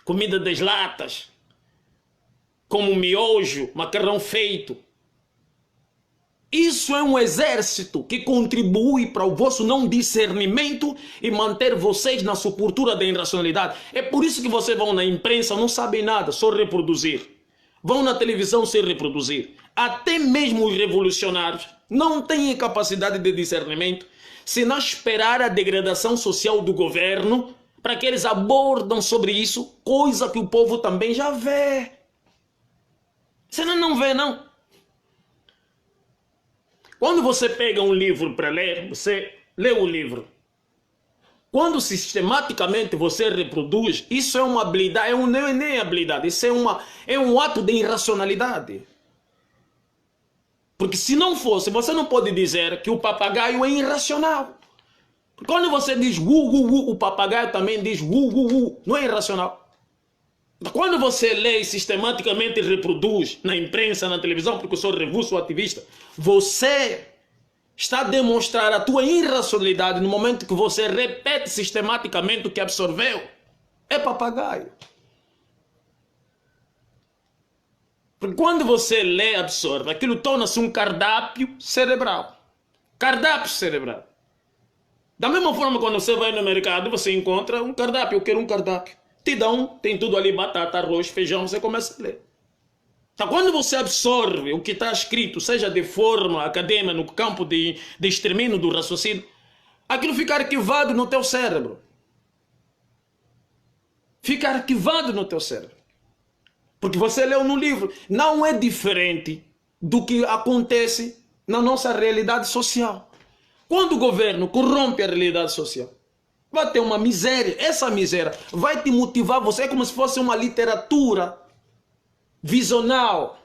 comida das latas, como miojo, macarrão feito. Isso é um exército que contribui para o vosso não discernimento e manter vocês na sepultura da irracionalidade. É por isso que vocês vão na imprensa, não sabem nada, só reproduzir. Vão na televisão sem reproduzir. Até mesmo os revolucionários não têm capacidade de discernimento se não esperar a degradação social do governo para que eles abordam sobre isso, coisa que o povo também já vê. Você não vê, não? Quando você pega um livro para ler, você lê o livro. Quando sistematicamente você reproduz, isso é uma habilidade, não é nem habilidade, isso é um ato de irracionalidade. Porque se não fosse, você não pode dizer que o papagaio é irracional. Quando você diz o papagaio também diz não é irracional. Quando você lê e sistematicamente reproduz na imprensa, na televisão, porque eu sou revu, sou ativista, você está a demonstrar a tua irracionalidade no momento que você repete sistematicamente o que absorveu. É papagaio. Porque quando você lê e absorve, aquilo torna-se um cardápio cerebral. Cardápio cerebral. Da mesma forma, quando você vai no mercado, você encontra um cardápio. Eu quero um cardápio. Te dão, tem tudo ali, batata, arroz, feijão, você começa a ler. Então, quando você absorve o que está escrito, seja de forma acadêmica, no campo de extermínio do raciocínio, aquilo fica arquivado no teu cérebro. Fica arquivado no teu cérebro. Porque você leu no livro. Não é diferente do que acontece na nossa realidade social. Quando o governo corrompe a realidade social, vai ter uma miséria. Essa miséria vai te motivar você. É como se fosse uma literatura visional.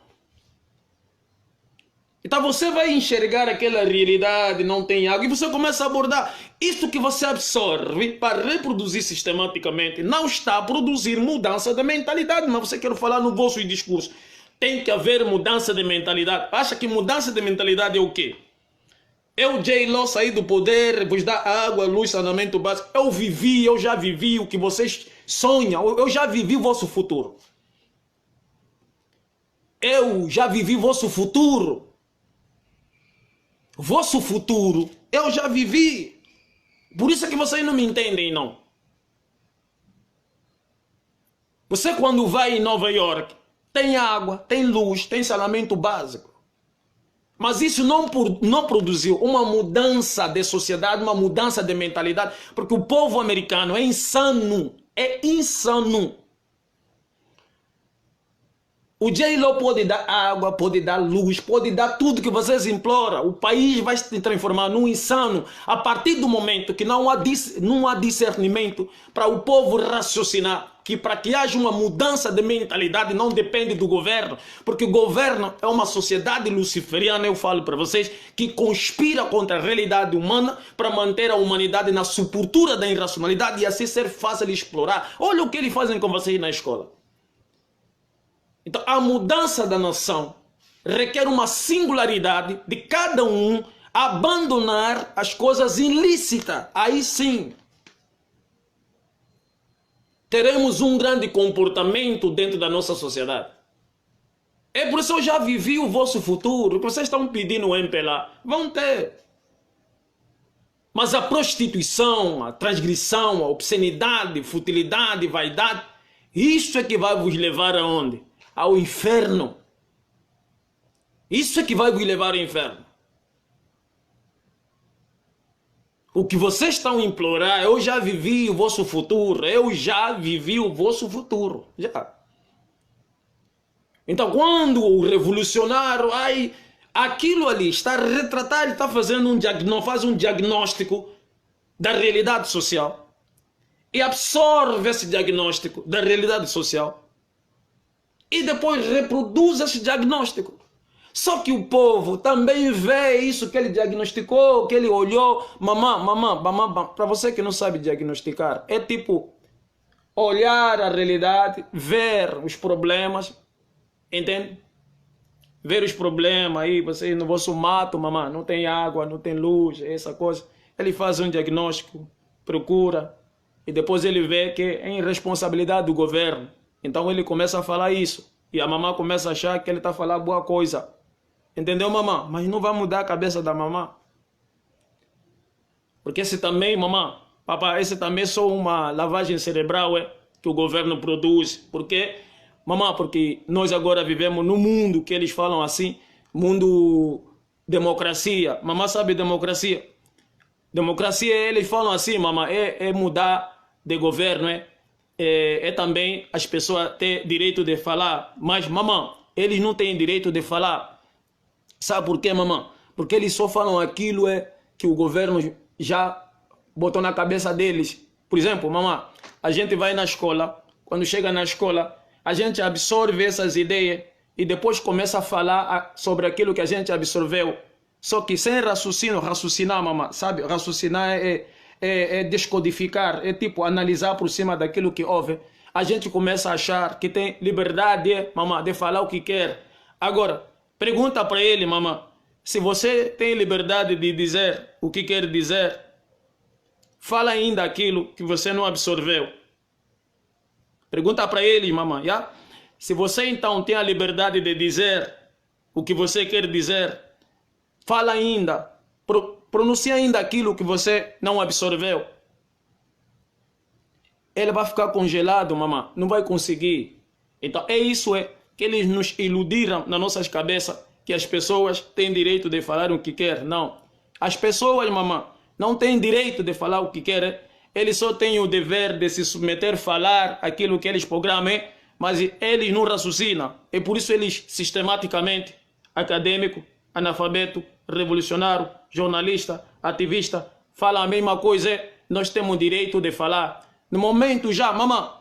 Então você vai enxergar aquela realidade, não tem água, e você começa a abordar. Isto que você absorve para reproduzir sistematicamente não está a produzir mudança de mentalidade. Mas você quer falar no vosso discurso. Tem que haver mudança de mentalidade. Acha que mudança de mentalidade é o quê? Eu, J-Lo, saí do poder, vos dar água, luz, saneamento básico. Eu já vivi o que vocês sonham. Eu já vivi o vosso futuro. eu já vivi vosso futuro. Vosso futuro, eu já vivi. Por isso é que vocês não me entendem, não. Você quando vai em Nova York, tem água, tem luz, tem saneamento básico. Mas isso não produziu uma mudança de sociedade, uma mudança de mentalidade, porque o povo americano é insano. É insano. O J-Lo pode dar água, pode dar luz, pode dar tudo que vocês imploram. O país vai se transformar num insano a partir do momento que não há discernimento para o povo raciocinar. Que para que haja uma mudança de mentalidade não depende do governo. Porque o governo é uma sociedade luciferiana, eu falo para vocês, que conspira contra a realidade humana para manter a humanidade na sepultura da irracionalidade e assim ser fácil de explorar. Olha o que eles fazem com vocês na escola. Então, a mudança da nação requer uma singularidade de cada um abandonar as coisas ilícitas. Aí sim, teremos um grande comportamento dentro da nossa sociedade. É por isso que eu já vivi o vosso futuro. O que vocês estão pedindo o MPLA, vão ter. Mas a prostituição, a transgressão, a obscenidade, futilidade, vaidade, isso é que vai vos levar aonde? Ao inferno. Isso é que vai vos levar ao inferno. O que vocês estão a implorar, eu já vivi o vosso futuro. Eu já vivi o vosso futuro. Já. Então, quando o revolucionário, aquilo ali está a retratar, está fazendo faz um diagnóstico da realidade social e absorve esse diagnóstico da realidade social e depois reproduz esse diagnóstico. Só que o povo também vê isso que ele diagnosticou, que ele olhou. Mamã, para você que não sabe diagnosticar, é tipo olhar a realidade, ver os problemas, entende? Ver os problemas aí, você no vosso mato, mamã, não tem água, não tem luz, essa coisa. Ele faz um diagnóstico, procura, e depois ele vê que é irresponsabilidade do governo. Então ele começa a falar isso. E a mamã começa a achar que ele está falando boa coisa. Entendeu, mamã? Mas não vai mudar a cabeça da mamã. Porque esse também, mamã, papai, esse também é só uma lavagem cerebral que o governo produz. Por quê? Mamã, porque nós agora vivemos num mundo que eles falam assim, mundo democracia. Mamã sabe democracia? Democracia, eles falam assim, mamã, é mudar de governo, é também as pessoas ter direito de falar. Mas, mamã, eles não têm direito de falar. Sabe por quê, mamã? Porque eles só falam aquilo que o governo já botou na cabeça deles. Por exemplo, mamã, a gente vai na escola, quando chega na escola, a gente absorve essas ideias e depois começa a falar sobre aquilo que a gente absorveu. Só que sem raciocinar, mamã, sabe? Raciocinar é descodificar, é tipo analisar por cima daquilo que houve. A gente começa a achar que tem liberdade, mamã, de falar o que quer. Agora, pergunta para ele, mamã, se você tem liberdade de dizer o que quer dizer, fala ainda aquilo que você não absorveu. Pergunta para ele, mamã, já? Se você então tem a liberdade de dizer o que você quer dizer, fala ainda, pronuncia ainda aquilo que você não absorveu. Ele vai ficar congelado, mamã, não vai conseguir. Então é isso que eles nos iludiram nas nossas cabeças, que as pessoas têm direito de falar o que querem. Não. As pessoas, mamã, não têm direito de falar o que querem. Eles só têm o dever de se submeter a falar aquilo que eles programam, mas eles não raciocinam. E por isso eles, sistematicamente, acadêmico, analfabeto, revolucionário, jornalista, ativista, falam a mesma coisa. Nós temos direito de falar. No momento já, mamã,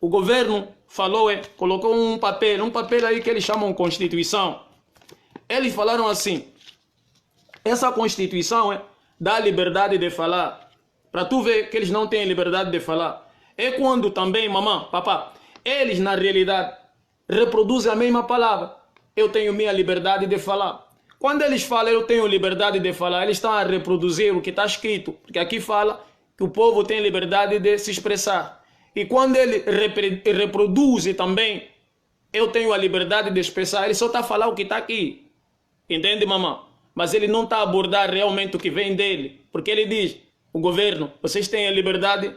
o governo falou, colocou um papel aí que eles chamam Constituição. Eles falaram assim, essa Constituição dá liberdade de falar. Para tu ver que eles não têm liberdade de falar. É quando também, mamã, papá, eles na realidade reproduzem a mesma palavra. Eu tenho minha liberdade de falar. Quando eles falam, eu tenho liberdade de falar, eles estão a reproduzir o que está escrito. Porque aqui fala que o povo tem liberdade de se expressar. E quando ele reproduz também eu tenho a liberdade de expressar, ele só está a falar o que está aqui. Entende, mamãe? Mas ele não está a abordar realmente o que vem dele. Porque ele diz, o governo, vocês têm a liberdade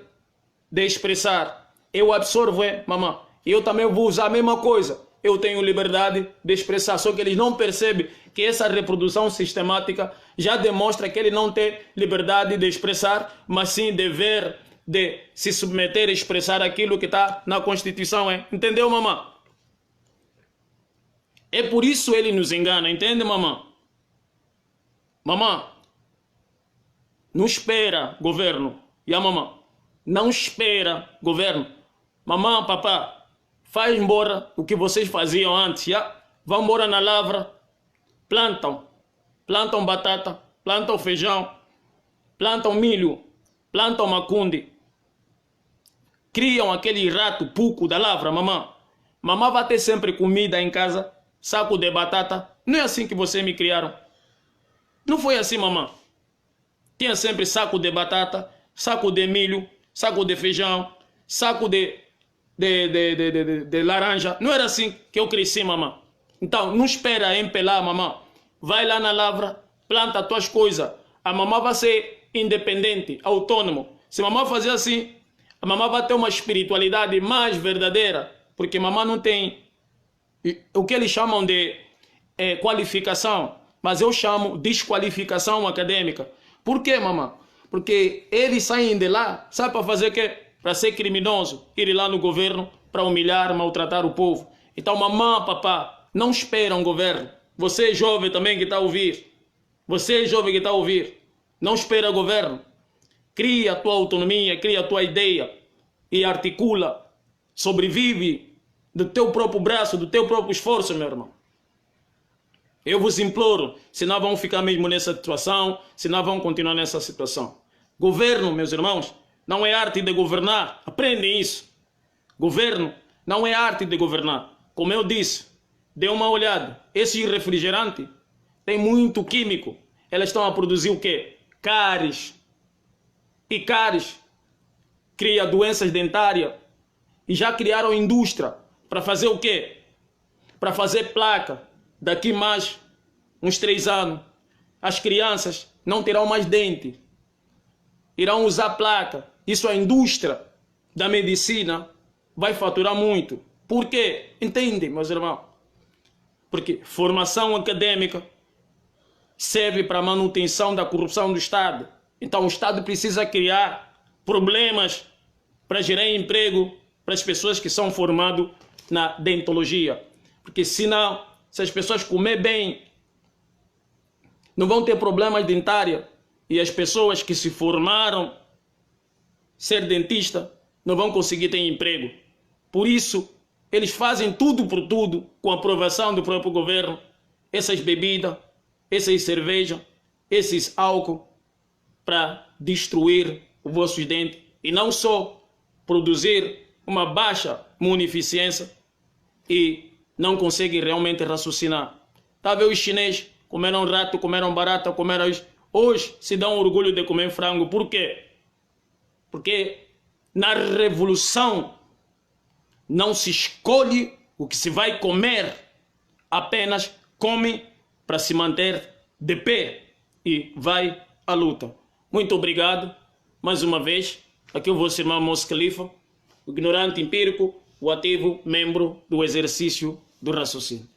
de expressar. Eu absorvo, mamãe. E eu também vou usar a mesma coisa. Eu tenho liberdade de expressar. Só que eles não percebem que essa reprodução sistemática já demonstra que ele não tem liberdade de expressar, mas sim dever de se submeter a expressar aquilo que está na Constituição. Entendeu, mamãe? É por isso ele nos engana, entende, mamãe? Mamãe, não espera, governo. E a mamãe, não espera, governo. Mamãe, papá, faz embora o que vocês faziam antes, já? Vão embora na lavra, plantam batata, plantam feijão, plantam milho, plantam macunde, criam aquele rato puco da lavra, mamãe. Mamãe vai ter sempre comida em casa, saco de batata. Não é assim que vocês me criaram. Não foi assim, mamãe. Tinha sempre saco de batata, saco de milho, saco de feijão, saco de laranja. Não era assim que eu cresci, mamãe. Então, não espera empelar, mamãe. Vai lá na lavra, planta as tuas coisas. A mamãe vai ser independente, autônomo. Se a mamãe fazer assim, a mamãe vai ter uma espiritualidade mais verdadeira. Porque a mamãe não tem o que eles chamam de qualificação. Mas eu chamo desqualificação acadêmica. Por quê, mamãe? Porque eles saem de lá, sabe para fazer o quê? Para ser criminoso, ir lá no governo para humilhar, maltratar o povo. Então, mamãe, papá, não esperam governo. Você jovem também que está a ouvir. Você jovem que está a ouvir. Não espera governo. Cria a tua autonomia, cria a tua ideia e articula. Sobrevive do teu próprio braço, do teu próprio esforço, meu irmão. Eu vos imploro, senão vão ficar mesmo nessa situação, senão vão continuar nessa situação. Governo, meus irmãos, não é arte de governar. Aprendem isso. Governo não é arte de governar. Como eu disse, dê uma olhada. Esse refrigerante tem muito químico. Elas estão a produzir o quê? Cáries. E cáries cria doenças dentárias. E já criaram indústria para fazer o quê? Para fazer placa. Daqui mais uns 3 anos, as crianças não terão mais dente. Irão usar placa. Isso a indústria da medicina vai faturar muito. Por quê? Entende, meus irmãos? Porque formação acadêmica serve para a manutenção da corrupção do Estado. Então o Estado precisa criar problemas para gerar emprego para as pessoas que são formadas na dentologia. Porque senão, se as pessoas comer bem, não vão ter problemas dentários. E as pessoas que se formaram ser dentista não vão conseguir ter emprego. Por isso, eles fazem tudo por tudo, com a aprovação do próprio governo, essas bebidas, essas cervejas, esses álcool, para destruir os vossos dentes. E não só produzir uma baixa munificência e não conseguem realmente raciocinar. Tá a ver os chineses comeram rato, comeram barata, comeram isso. Hoje se dão orgulho de comer frango. Por quê? Porque na revolução não se escolhe o que se vai comer, apenas come para se manter de pé e vai à luta. Muito obrigado, mais uma vez. Aqui o vosso irmão Mos Khalifa, o ignorante empírico, o ativo membro do exercício do raciocínio.